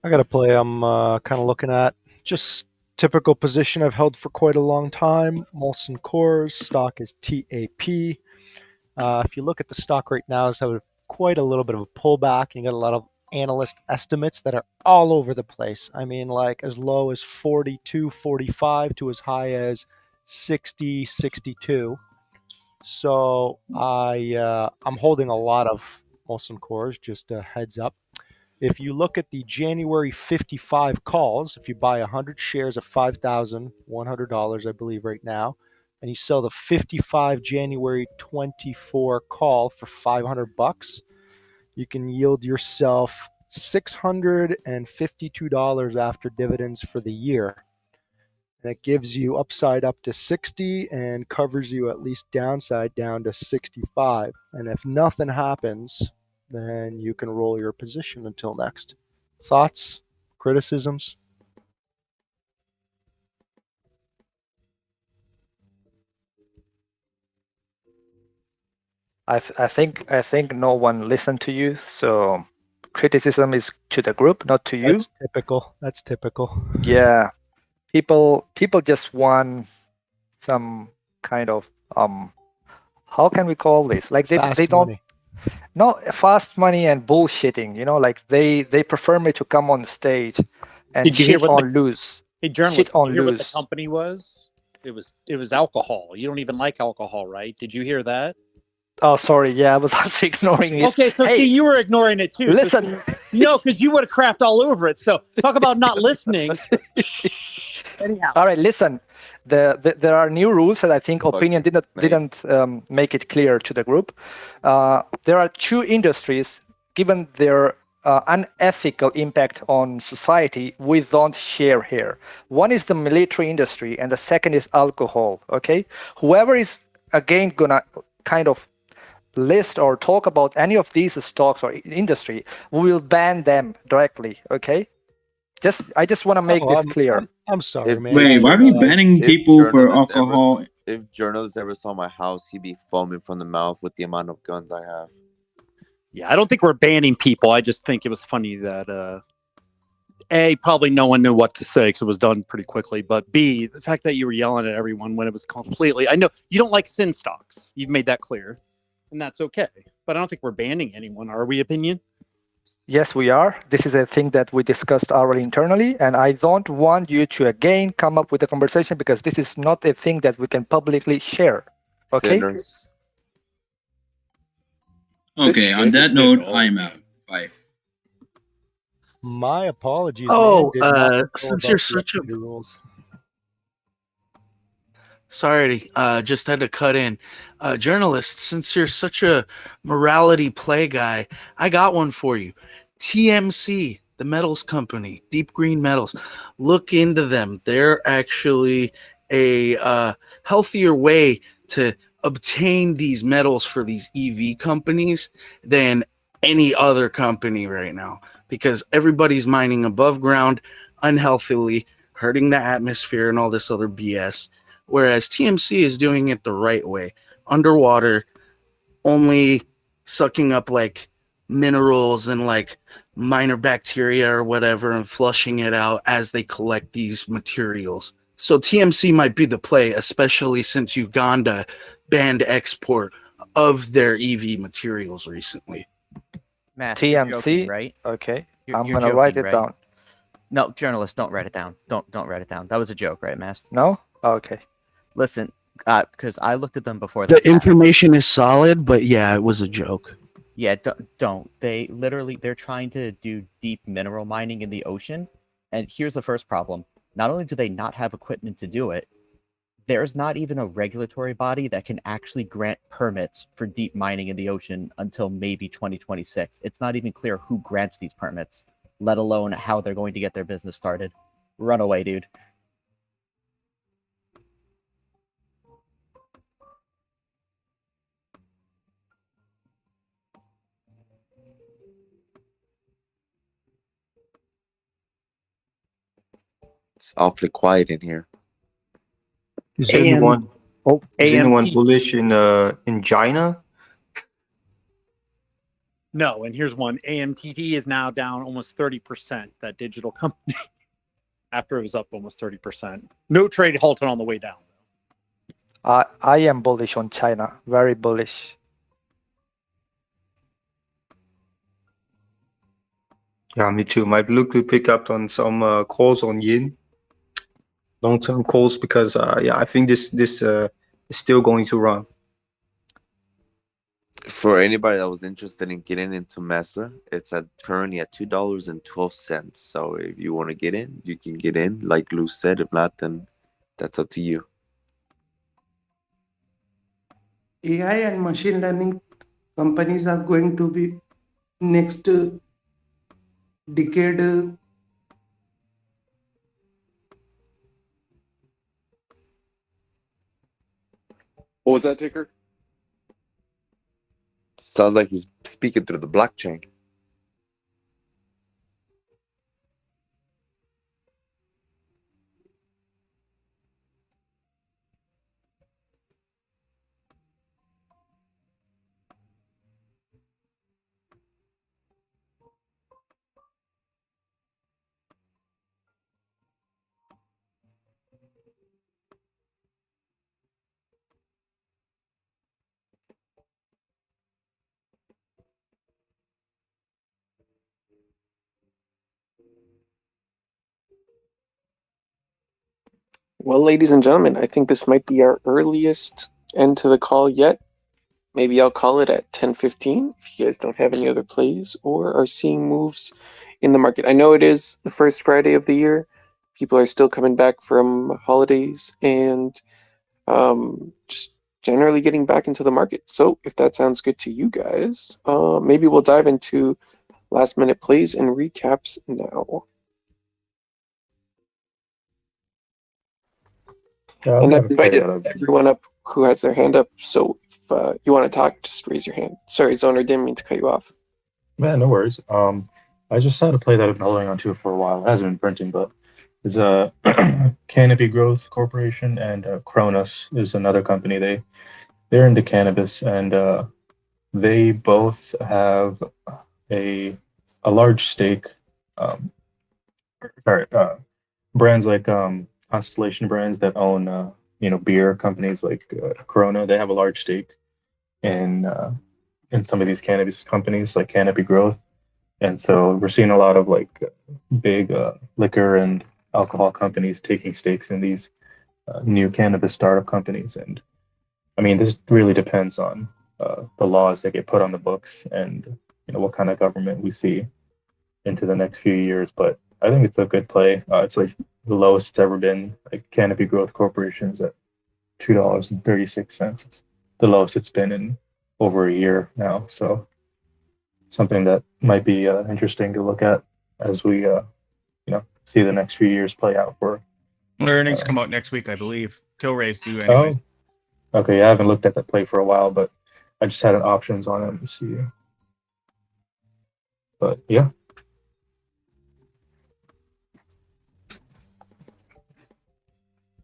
I got a play I'm kind of looking at. Just typical position I've held for quite a long time. Molson Coors stock is TAP. If you look at the stock right now, it's having quite a little bit of a pullback. You got a lot of analyst estimates that are all over the place. I mean, like as low as 42, 45 to as high as 60, 62. So I'm holding a lot of Molson Coors, just a heads up. If you look at the January 55 calls, if you buy 100 shares of $5,100, I believe right now, and you sell the 55 January 24 call for $500, you can yield yourself $652 after dividends for the year. And it gives you upside up to 60 and covers you at least downside down to 65. And if nothing happens, then you can roll your position until next. Thoughts? Criticisms? I think no one listened to you, so criticism is to the group, not to you. That's typical. That's typical. Yeah, people just want some kind of how can we call this? Like they don't money. No, fast money and bullshitting. Like they prefer me to come on stage and Did you hear shit what on lose. Hey, journalist, Shit did you on hear what the lose. company was? It was alcohol. You don't even like alcohol, right? Did you hear that? Oh, sorry. Yeah, I was also ignoring it. Okay, so Hey, see, you were ignoring it too. listen. No, because you would have crapped all over it. So talk about not listening. Anyhow. All right, listen. There are new rules that I think opinion didn't make it clear to the group. There are two industries, given their unethical impact on society, we don't share here. One is the military industry, and the second is alcohol. Okay, whoever is again gonna kind of list or talk about any of these stocks or industry, we will ban them directly. Okay. I just want to make this clear. I'm sorry, man. Wait, why are we banning people for alcohol? If journalists ever saw my house, he'd be foaming from the mouth with the amount of guns I have. Yeah, I don't think we're banning people. I just think it was funny that A, probably no one knew what to say because it was done pretty quickly. But B, the fact that you were yelling at everyone when it was completely. I know you don't like sin stocks. You've made that clear. And that's okay. But I don't think we're banning anyone, are we, Opinion? Yes, we are. This is a thing that we discussed already internally, and I don't want you to again come up with a conversation because this is not a thing that we can publicly share. Okay? Sinners. Okay, on that note, I'm out. Bye. My apologies. Oh, man. Did not know since about you're the such a equity rules. Sorry, just had to cut in. Journalist, since you're such a morality play guy, I got one for you. TMC, the metals company, Deep Green Metals. Look into them. They're actually a healthier way to obtain these metals for these EV companies than any other company right now, because everybody's mining above ground unhealthily, hurting the atmosphere and all this other BS. Whereas TMC is doing it the right way, underwater, only sucking up like minerals and like minor bacteria or whatever and flushing it out as they collect these materials. So TMC might be the play, especially since Uganda banned export of their EV materials recently. Matt, you're TMC, joking, right? Okay, You're I'm gonna write joking, it right? down. No, journalists, don't write it down. Don't write it down. That was a joke, right, Master? No? Okay. Listen, because I looked at them before. The information is solid, but yeah, it was a joke. Yeah, don't. They're trying to do deep mineral mining in the ocean. And here's the first problem. Not only do they not have equipment to do it, there's not even a regulatory body that can actually grant permits for deep mining in the ocean until maybe 2026. It's not even clear who grants these permits, let alone how they're going to get their business started. Run away, dude. It's awfully quiet in here. Is AM anyone is anyone AMT. bullish in China? No, and here's one. AMTT is now down almost 30%, that digital company, after it was up almost 30%. No trade halted on the way down. I am bullish on China. Very bullish. Yeah, me too. Might look to pick up on some calls on yin, long-term calls, because yeah, I think this is still going to run. For anybody that was interested in getting into Mesa, it's currently at $2.12. So if you want to get in, you can get in. Like Lou said, if not, then that's up to you. AI and machine learning companies are going to be next decade. What was that, Ticker? Sounds like he's speaking through the blockchain. Well, ladies and gentlemen, I think this might be our earliest end to the call yet. Maybe I'll call it at 10:15 if you guys don't have any other plays or are seeing moves in the market. I know it is the first Friday of the year. People are still coming back from holidays and just generally getting back into the market. So if that sounds good to you guys, maybe we'll dive into last minute plays and recaps now. And I've invited everyone up who has their hand up. So if you want to talk, just raise your hand. Sorry, Zoner, didn't mean to cut you off. Man, no worries. I just had a play that I've been holding on to for a while. It hasn't been printing, but it's a Canopy Growth Corporation, and Kronos is another company. They're into cannabis, and they both have a large stake. Brands like Constellation Brands that own beer companies like Corona. They have a large stake in some of these cannabis companies like Canopy Growth. And so we're seeing a lot of big liquor and alcohol companies taking stakes in these new cannabis startup companies. And I mean, this really depends on the laws that get put on the books and what kind of government we see into the next few years. But I think it's a good play. It's like the lowest it's ever been. Like Canopy Growth Corporation's at $2.36. It's the lowest it's been in over a year now. So something that might be interesting to look at as we see the next few years play out for. Earnings come out next week, I believe. Tilray's due anyway. Oh, okay. I haven't looked at that play for a while, but I just had options on it to see. But yeah.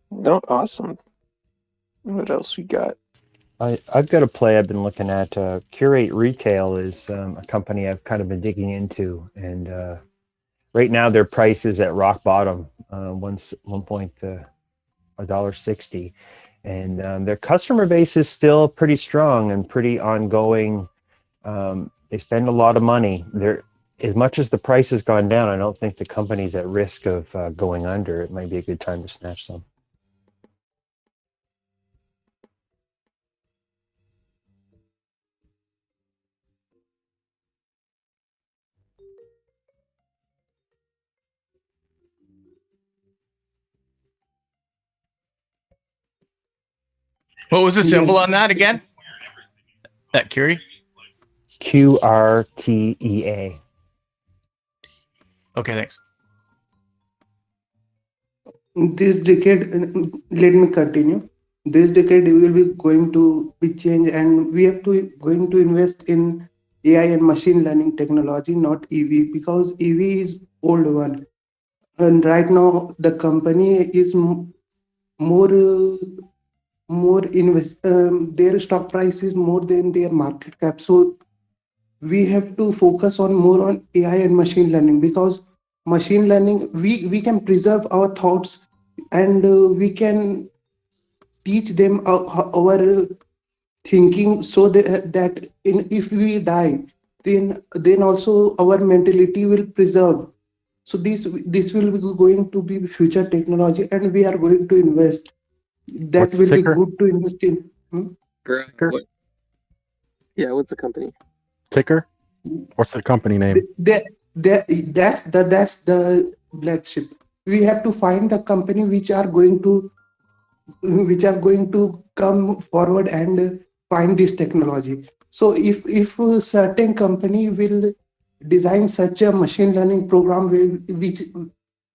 No, awesome. What else we got? I've got a play I've been looking at. Curate Retail is a company I've kind of been digging into, and right now their price is at rock bottom, $1.60, and their customer base is still pretty strong and pretty ongoing. They spend a lot of money. As much as the price has gone down, I don't think the company's at risk of going under. It might be a good time to snatch some. What was the symbol on that again? That Curie? QRTEA. Okay, thanks. This decade, let me continue. This decade we will be going to be changed, and we have to going to invest in AI and machine learning technology, not EV, because EV is old one. And right now the company is more invest. Their stock price is more than their market cap. So we have to focus on more on AI and machine learning, because machine learning we can preserve our thoughts, and we can teach them our thinking, so that if we die, then also our mentality will preserve. So this will be going to be future technology, and we are going to invest. That What's the will be ticker? good to invest in. Ticker? Yeah, what's the company? Ticker? What's the company name? That's the black ship. We have to find the company which are going to come forward and find this technology. So if a certain company will design such a machine learning program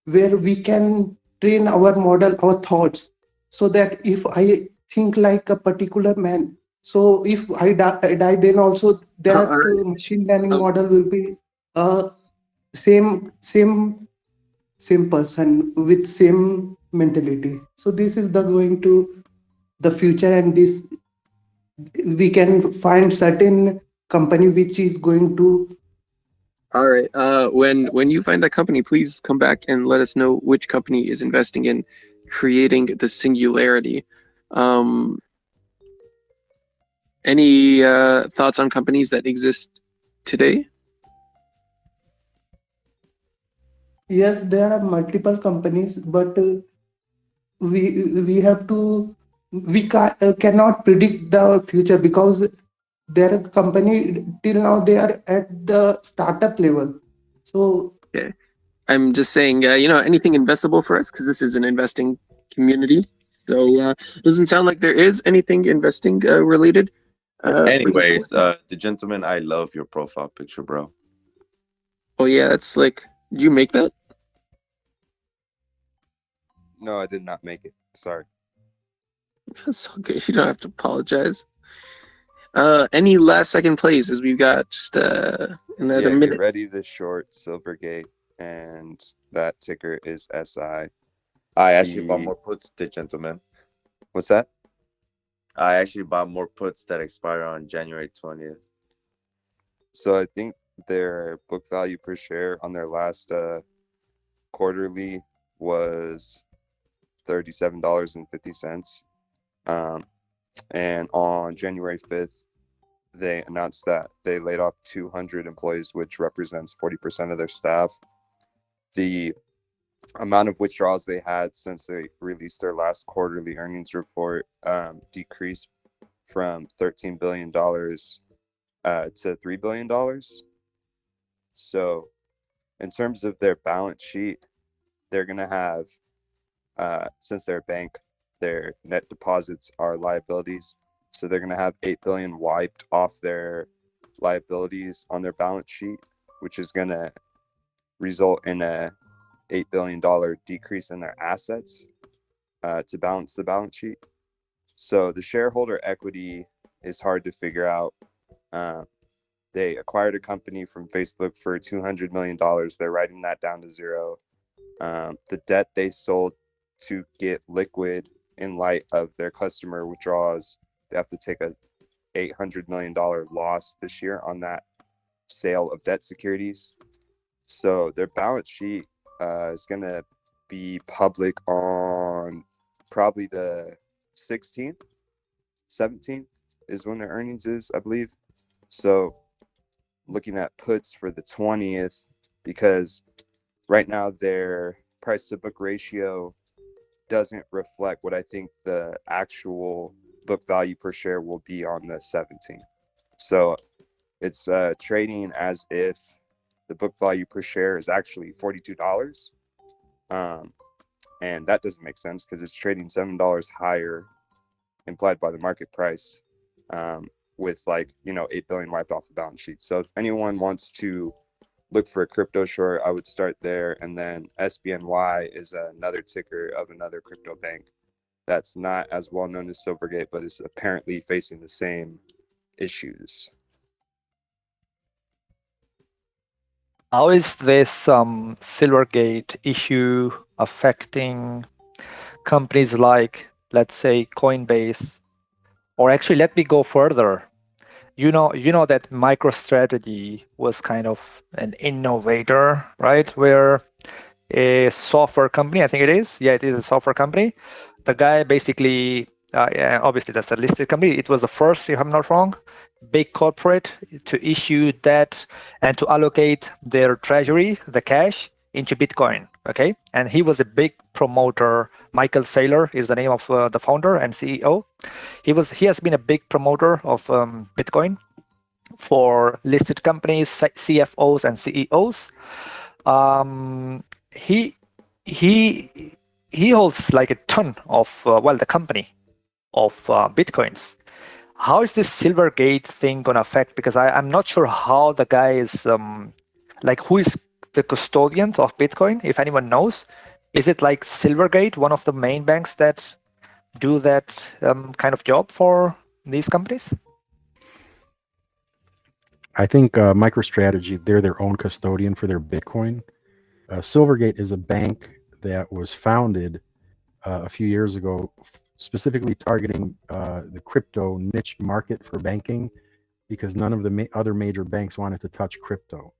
where we can train our model, our thoughts, so that if I think like a particular man, so if I die, then also that machine learning model will be same person with same mentality. So this is the going to the future, and this we can find certain company which is going to. All right. When you find that company, please come back and let us know which company is investing in creating the singularity. Any thoughts on companies that exist today? Yes, there are multiple companies, but we cannot predict the future, because there are company till now they are at the startup level. So Okay. I'm just saying, anything investable for us, because this is an investing community. So doesn't sound like there is anything investing related. Anyways, the gentleman, I love your profile picture, bro. Oh yeah, that's like, did you make that? No, I did not make it. Sorry. That's okay. You don't have to apologize. Any last second plays, as we've got just another Yeah, minute. get ready to short Silvergate, and that ticker is SI. I actually bought more puts, the gentleman. What's that? I actually bought more puts that expire on January 20th. So I think their book value per share on their last quarterly was $37.50. And on January 5th, they announced that they laid off 200 employees, which represents 40% of their staff. The amount of withdrawals they had since they released their last quarterly earnings report decreased from $13 billion to $3 billion. So in terms of their balance sheet, they're going to have, since they're a bank, their net deposits are liabilities. So they're going to have $8 billion wiped off their liabilities on their balance sheet, which is going to result in a $8 billion decrease in their assets to balance the balance sheet. So the shareholder equity is hard to figure out. They acquired a company from Facebook for $200 million. They're writing that down to zero. The debt they sold to get liquid in light of their customer withdrawals, they have to take a $800 million loss this year on that sale of debt securities. So their balance sheet is going to be public on probably the 16th, 17th is when their earnings is, I believe. So looking at puts for the 20th, because right now their price to book ratio doesn't reflect what I think the actual book value per share will be on the 17th. So it's trading as if the book value per share is actually $42. And that doesn't make sense because it's trading $7 higher implied by the market price, with $8 billion wiped off the balance sheet. So if anyone wants to look for a crypto short, I would start there. And then SBNY is another ticker of another crypto bank that's not as well known as Silvergate, but is apparently facing the same issues. How is this Silvergate issue affecting companies like, let's say, Coinbase? Or actually, let me go further. You know that MicroStrategy was kind of an innovator, right? Where a software company, I think it is. Yeah, it is a software company. The guy basically yeah, obviously that's a listed company. It was the first, if I'm not wrong, big corporate to issue debt and to allocate their treasury, the cash, into Bitcoin. Okay, and he was a big promoter. Michael Saylor is the name of the founder and CEO. He has been a big promoter of Bitcoin for listed companies, CFOs and CEOs. He holds like a ton of the company of Bitcoins. How is this Silvergate thing going to affect? Because I'm not sure how the guy is, who is the custodian of Bitcoin, if anyone knows. Is it like Silvergate, one of the main banks that do that kind of job for these companies? I think MicroStrategy, they're their own custodian for their Bitcoin. Silvergate is a bank that was founded a few years ago, specifically targeting the crypto niche market for banking, because none of the other major banks wanted to touch crypto.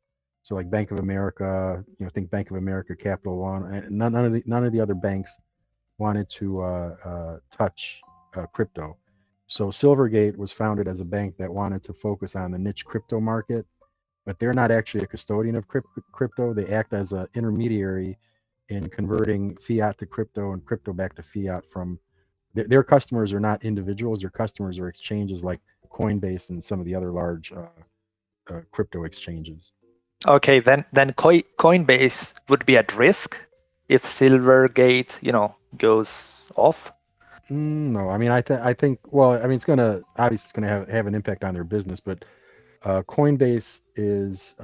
So like Bank of America, think Bank of America, Capital One, and none of the other banks wanted to touch crypto. So Silvergate was founded as a bank that wanted to focus on the niche crypto market, but they're not actually a custodian of crypto. They act as an intermediary in converting fiat to crypto and crypto back to fiat. From their customers are not individuals; their customers are exchanges like Coinbase and some of the other large crypto exchanges. Okay, then Coinbase would be at risk if Silvergate, goes off. No, I mean I think it's gonna have an impact on their business, but Coinbase is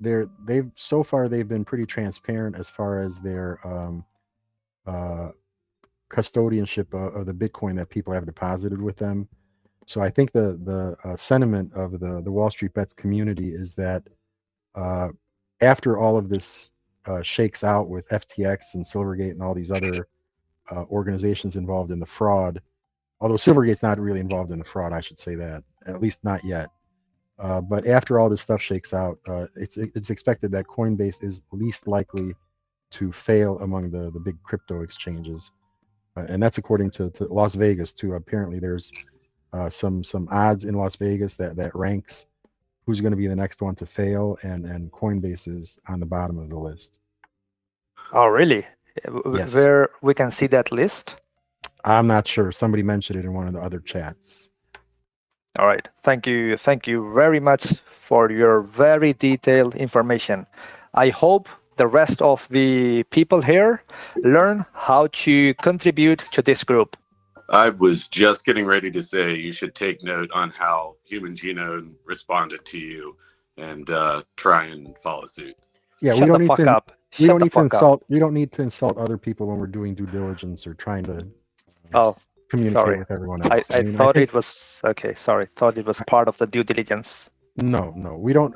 they've been pretty transparent as far as their custodianship of the Bitcoin that people have deposited with them. So I think the sentiment of the WallStreetBets community is that after all of this shakes out with FTX and Silvergate and all these other organizations involved in the fraud, although Silvergate's not really involved in the fraud, I should say that, at least not yet. But after all this stuff shakes out, it's expected that Coinbase is least likely to fail among the big crypto exchanges, and that's according to Las Vegas too. Apparently, there's some odds in Las Vegas that ranks who's going to be the next one to fail, and Coinbase is on the bottom of the list. Oh, really? Yes. Where we can see that list? I'm not sure. Somebody mentioned it in one of the other chats. All right. Thank you very much for your very detailed information. I hope the rest of the people here learn how to contribute to this group. I was just getting ready to say you should take note on how Human Genome responded to you and try and follow suit. Yeah, Shut the fuck up. We Shut don't the need to fuck up. insult. We don't need to insult other people when we're doing due diligence or trying to communicate Sorry. with everyone else. I mean, thought think- it was okay. Sorry, thought it was part of the due diligence. No, we don't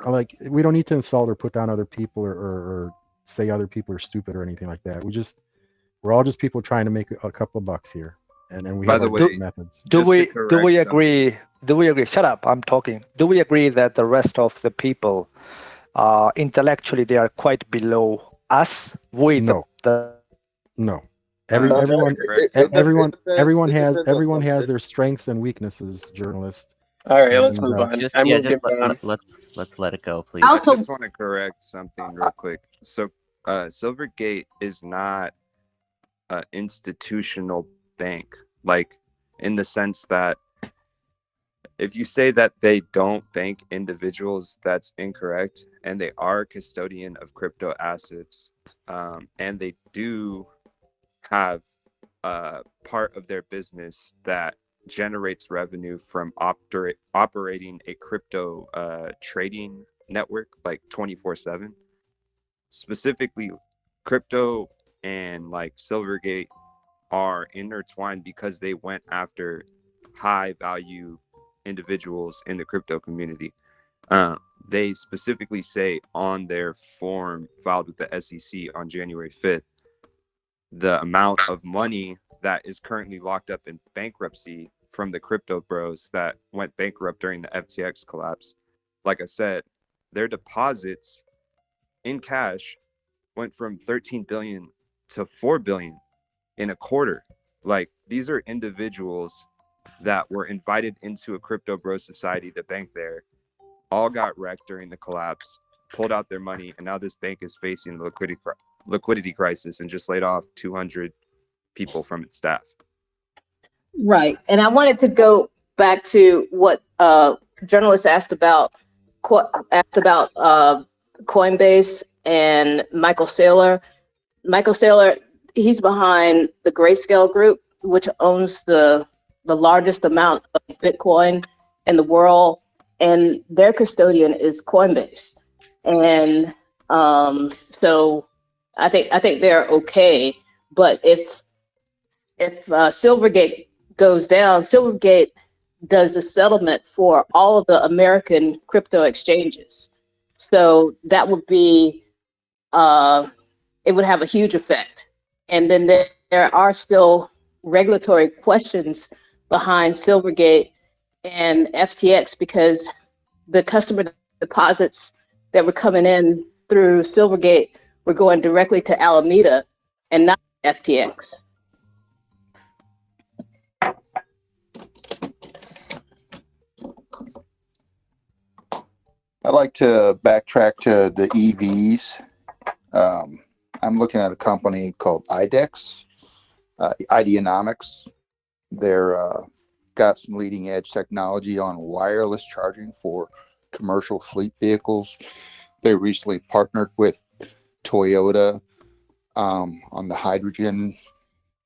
need to insult or put down other people or say other people are stupid or anything like that. We're all just people trying to make a couple of bucks here, and we By have the our way, different methods. Do Just to we correct agree? Do we agree? Shut up! I'm talking. Do we agree that the rest of the people, intellectually, they are quite below us? No. Everyone has their strengths and weaknesses. Journalist. All right, let's And, move on. Just I'm yeah, moving just on. let's let it go, please. I just want to correct something real quick. So, Silvergate is not an institutional bank, like in the sense that if you say that they don't bank individuals, that's incorrect. And they are a custodian of crypto assets, and they do have part of their business that generates revenue from operating a crypto trading network like 24/7. Specifically, crypto and like Silvergate are intertwined because they went after high value individuals in the crypto community. They specifically say on their form filed with the SEC on January 5th, the amount of money that is currently locked up in bankruptcy from the crypto bros that went bankrupt during the FTX collapse. Like I said, their deposits in cash went from 13 billion to 4 billion in a quarter. Like, these are individuals that were invited into a crypto bro society to bank there, all got wrecked during the collapse, pulled out their money, and now this bank is facing the liquidity crisis and just laid off 200 people from its staff. Right. And I wanted to go back to what journalists asked about Coinbase and Michael Saylor. Michael Saylor, he's behind the Grayscale Group, which owns the largest amount of Bitcoin in the world, and their custodian is Coinbase. And so I think they're okay. But if Silvergate goes down, Silvergate does a settlement for all of the American crypto exchanges. So that would be, it would have a huge effect. And then there are still regulatory questions behind Silvergate and FTX because the customer deposits that were coming in through Silvergate were going directly to Alameda and not FTX. I'd like to backtrack to the EVs. I'm looking at a company called IDEX, Ideanomics. They're got some leading edge technology on wireless charging for commercial fleet vehicles. They recently partnered with Toyota on the hydrogen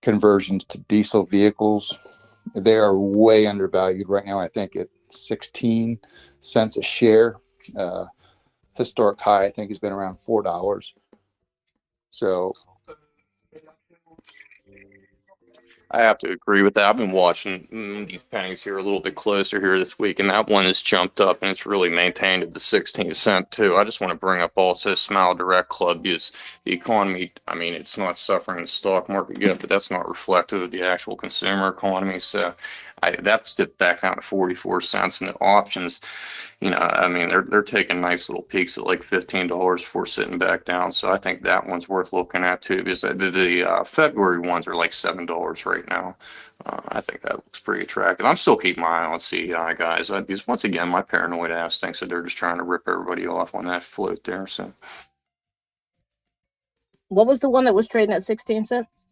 conversions to diesel vehicles. They are way undervalued right now. I think at 16 cents a share. Historic high, I think, has been around $4. So I have to agree with that. I've been watching these pennies here a little bit closer here this week, and that one has jumped up and it's really maintained at the 16 cent too. I just want to bring up also Smile Direct Club because the economy, I mean, it's not suffering in the stock market yet, but that's not reflective of the actual consumer economy. So that's dipped back down to 44 cents, and the options, you know, I mean, they're taking nice little peaks at like $15 before sitting back down. So I think that one's worth looking at too, because the February ones are like $7 right now. I think that looks pretty attractive. I'm still keeping my eye on CEI, guys, because once again, my paranoid ass thinks that they're just trying to rip everybody off on that float there. So What was the one that was trading at 16 cents?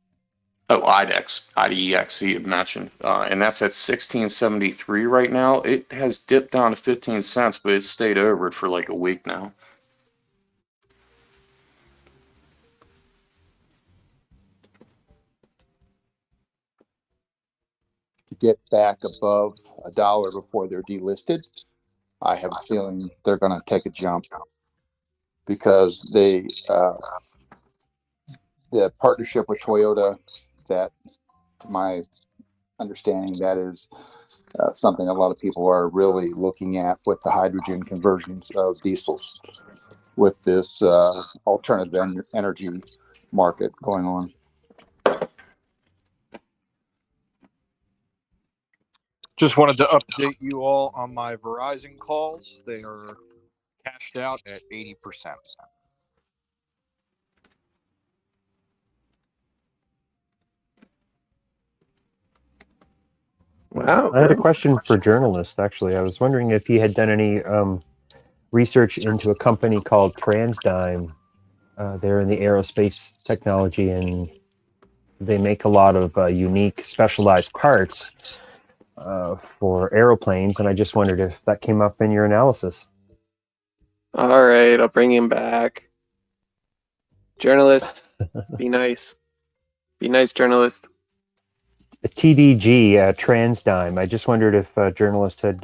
oh, IDEX, he had mentioned, and that's at 16.73 right now. It has dipped down to 15 cents, but it's stayed over it for like a week now. to get back above $1 before they're delisted, I have a feeling they're going to take a jump because the partnership with Toyota, that my understanding, that is something a lot of people are really looking at with the hydrogen conversions of diesels with this alternative energy market going on. Just wanted to update you all on my Verizon calls. They are cashed out at 80%. Wow. I had a question for journalists, actually. I was wondering if he had done any research into a company called TransDigm. They're in the aerospace technology, and they make a lot of unique, specialized parts for aeroplanes, and I just wondered if that came up in your analysis. All right, I'll bring him back. Journalist, be nice. Be nice, journalist. TDG, TransDigm. I just wondered if journalists had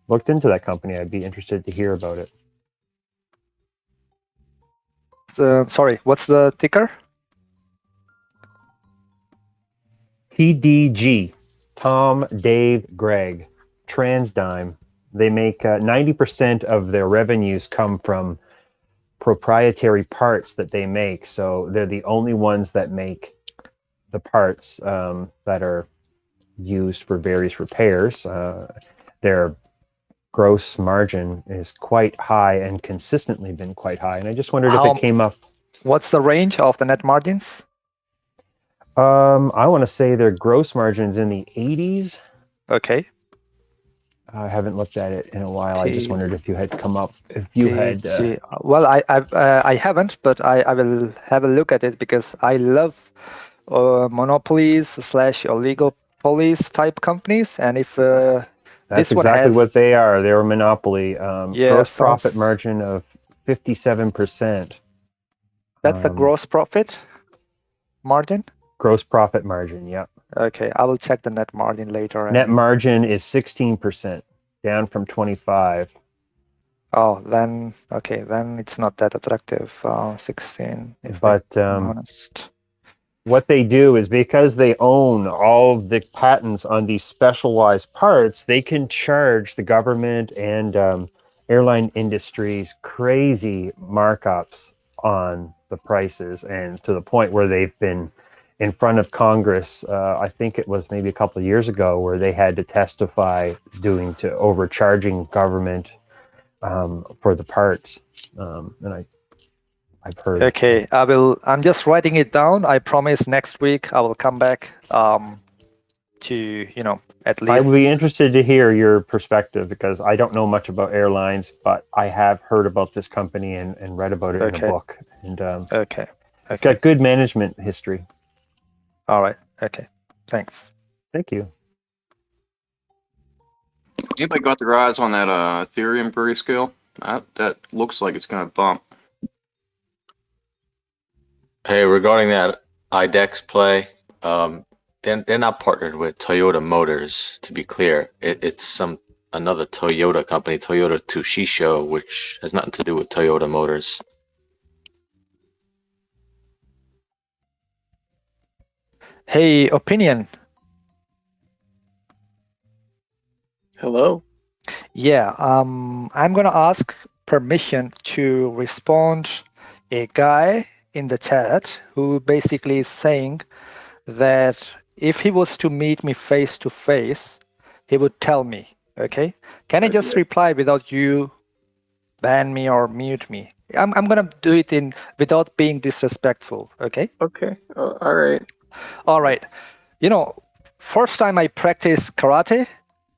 looked into that company. I'd be interested to hear about it. Sorry, what's the ticker? TDG. Tom, Dave, Greg. TransDigm. They make 90% of their revenues come from proprietary parts that they make. So they're the only ones that make the parts that are used for various repairs. Their gross margin is quite high and consistently been quite high. And I just wondered if it came up. What's the range of the net margins? I want to say their gross margins in the 80s. Okay. I haven't looked at it in a while. I just T- wondered if you had come up, if you had. Well, I haven't, but I will have a look at it because I love monopolies / illegal police type companies, and if That's this one exactly has, what they are. They're a monopoly. Yeah, Gross sounds- profit margin of 57%. that's the gross profit margin. Gross profit margin, yep. Okay, I will check the net margin later. Net and- margin is 16%, down from 25. Oh, then okay, then it's not that attractive. 16. If But I'm honest. what they do is because they own all of the patents on these specialized parts, they can charge the government and airline industries crazy markups on the prices, and to the point where they've been in front of Congress. I think it was maybe a couple of years ago where they had to testify to overcharging government for the parts. And I've heard. Okay, I'm just writing it down. I promise next week I will come back to at least. I would be interested to hear your perspective because I don't know much about airlines, but I have heard about this company and read about it in a book. And okay, it's got good management history. All right. Okay. Thanks. Thank you. Anybody got their eyes on that Ethereum grayscale? That looks like it's going to bump. Hey, regarding that IDEX play, they're not partnered with Toyota Motors. To be clear, it's another Toyota company, Toyota Tushisho, which has nothing to do with Toyota Motors. Hey, opinion. Hello. Yeah. I'm gonna ask permission to respond a guy in the chat who basically is saying that if he was to meet me face to face, he would tell me. Okay. Can I just reply without you ban me or mute me? I'm gonna do it without being disrespectful. Okay. Okay. All right. All right. First time I practiced karate,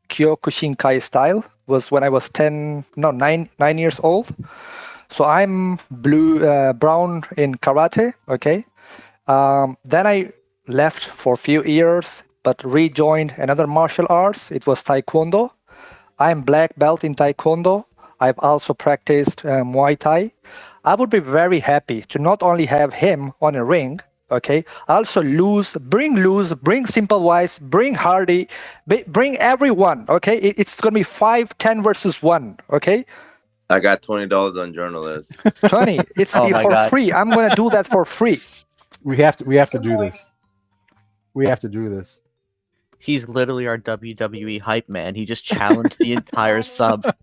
Kyokushinkai style, was when I was 9 years old. So I'm brown in karate. Okay. Then I left for a few years, but rejoined another martial arts. It was Taekwondo. I'm black belt in Taekwondo. I've also practiced Muay Thai. I would be very happy to not only have him on a ring, okay, also bring Simple Wise, bring Hardy, bring everyone, okay? It's going to be 5, 10 versus 1, okay? I got $20 on journalists. 20, it's for free. I'm going to do that for free. We have to do this. We have to do this. He's literally our WWE hype man. He just challenged the entire sub.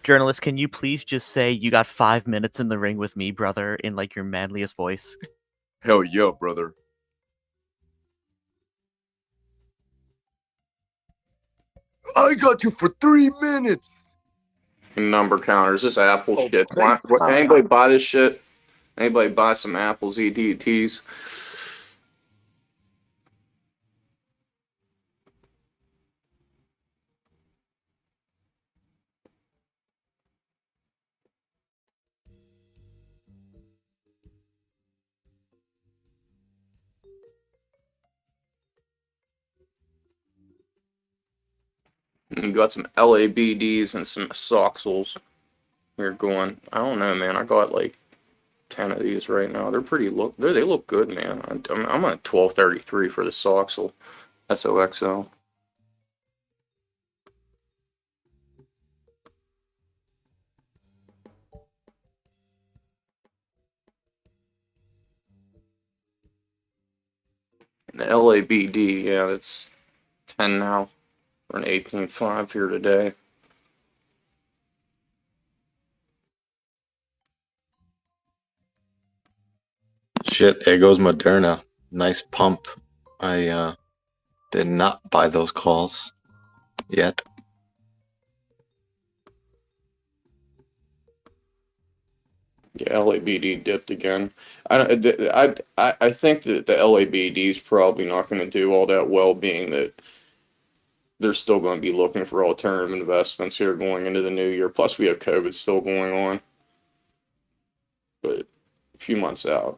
Journalist, can you please just say you got 5 minutes in the ring with me, brother, in like your manliest voice? Hell yeah, brother. I got you for 3 minutes. Number counters, this Apple shit. Anybody buy this shit? Anybody buy some Apple's EDTs? You got some LABDs and some Soxels. You're going. I don't know, man. I got like 10 of these right now. They're pretty they look good, man. I'm at 1233 for the Soxel SOXL. And the LABD, yeah, it's 10 now for an 18.5 here today. Shit, there goes Moderna. Nice pump. I did not buy those calls yet. Yeah, LABD dipped again. I think that the LABD is probably not going to do all that well, being that they're still going to be looking for alternative investments here going into the new year. Plus, we have COVID still going on, but a few months out.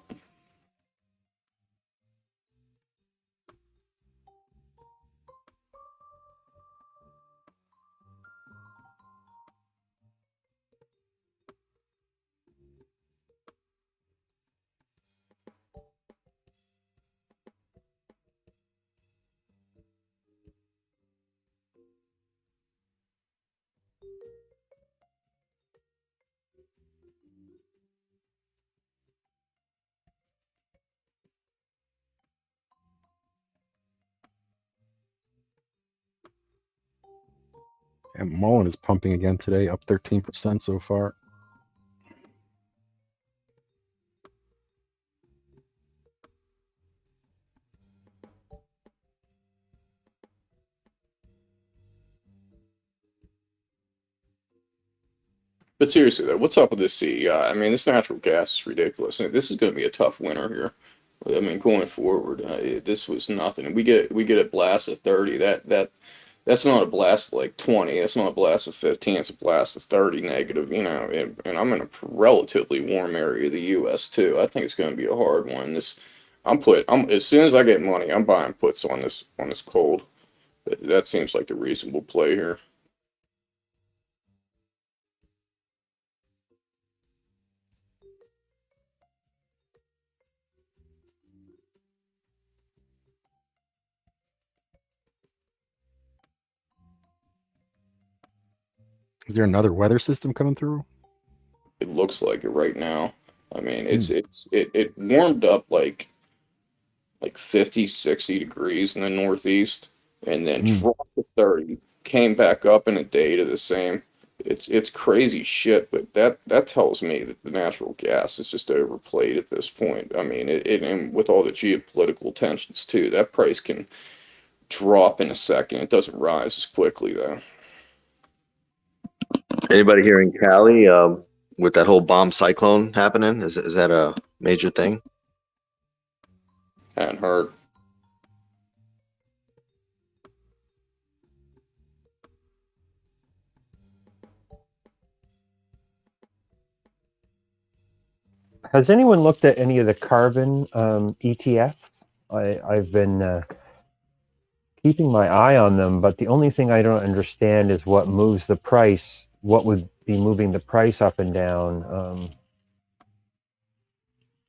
And Mullen is pumping again today, up 13% so far. But seriously, though, what's up with this CEI? I mean, this natural gas is ridiculous. And this is going to be a tough winter here. I mean, going forward, this was nothing. We get a blast of 30. That's not a blast of like 20. That's not a blast of 15. It's a blast of 30 negative. You know, and I'm in a relatively warm area of the U.S. too. I think it's going to be a hard one. I'm as soon as I get money, I'm buying puts on this cold. That seems like the reasonable play here. Is there another weather system coming through? It looks like it right now. I mean, it warmed up like 50, 60 degrees in the Northeast, and then dropped to 30, came back up in a day to the same. It's crazy shit, but that tells me that the natural gas is just overplayed at this point. I mean, and with all the geopolitical tensions too, that price can drop in a second. It doesn't rise as quickly though. Anybody here in Cali with that whole bomb cyclone happening? Is that a major thing? Hadn't heard. Has anyone looked at any of the carbon ETFs? I've been keeping my eye on them, but the only thing I don't understand is what moves the price. What would be moving the price up and down?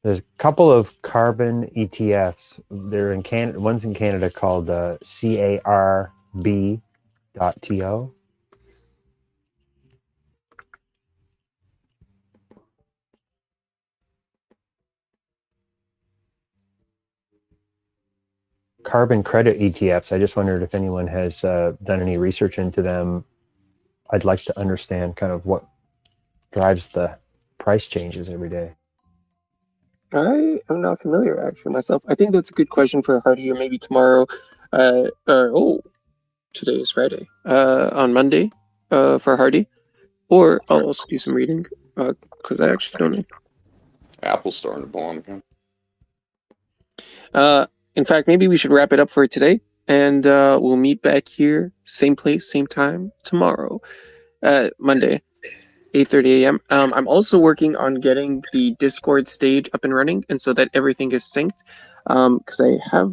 There's a couple of carbon ETFs. They're in Canada. One's in Canada called CARB.TO. Carbon credit ETFs. I just wondered if anyone has done any research into them. I'd like to understand kind of what drives the price changes every day. I am not familiar actually myself. I think that's a good question for Hardy, or maybe tomorrow. Today is Friday. On Monday, for Hardy, or I'll also do some reading because I actually don't know. Apple's starting to bomb again. In fact, maybe we should wrap it up for today, and we'll meet back here, same place, same time tomorrow, Monday. 8:30 a.m. I'm also working on getting the Discord stage up and running, and so that everything is synced. Because I have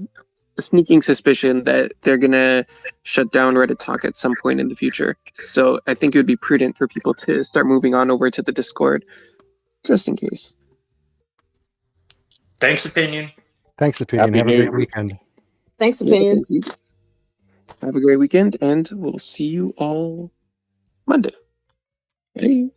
a sneaking suspicion that they're gonna shut down Reddit Talk at some point in the future. So I think it would be prudent for people to start moving on over to the Discord, just in case. Thanks, Opinion. Thanks, Opinion. Have a great weekend. Thanks, Opinion. Have a great weekend, and we'll see you all Monday. Hey.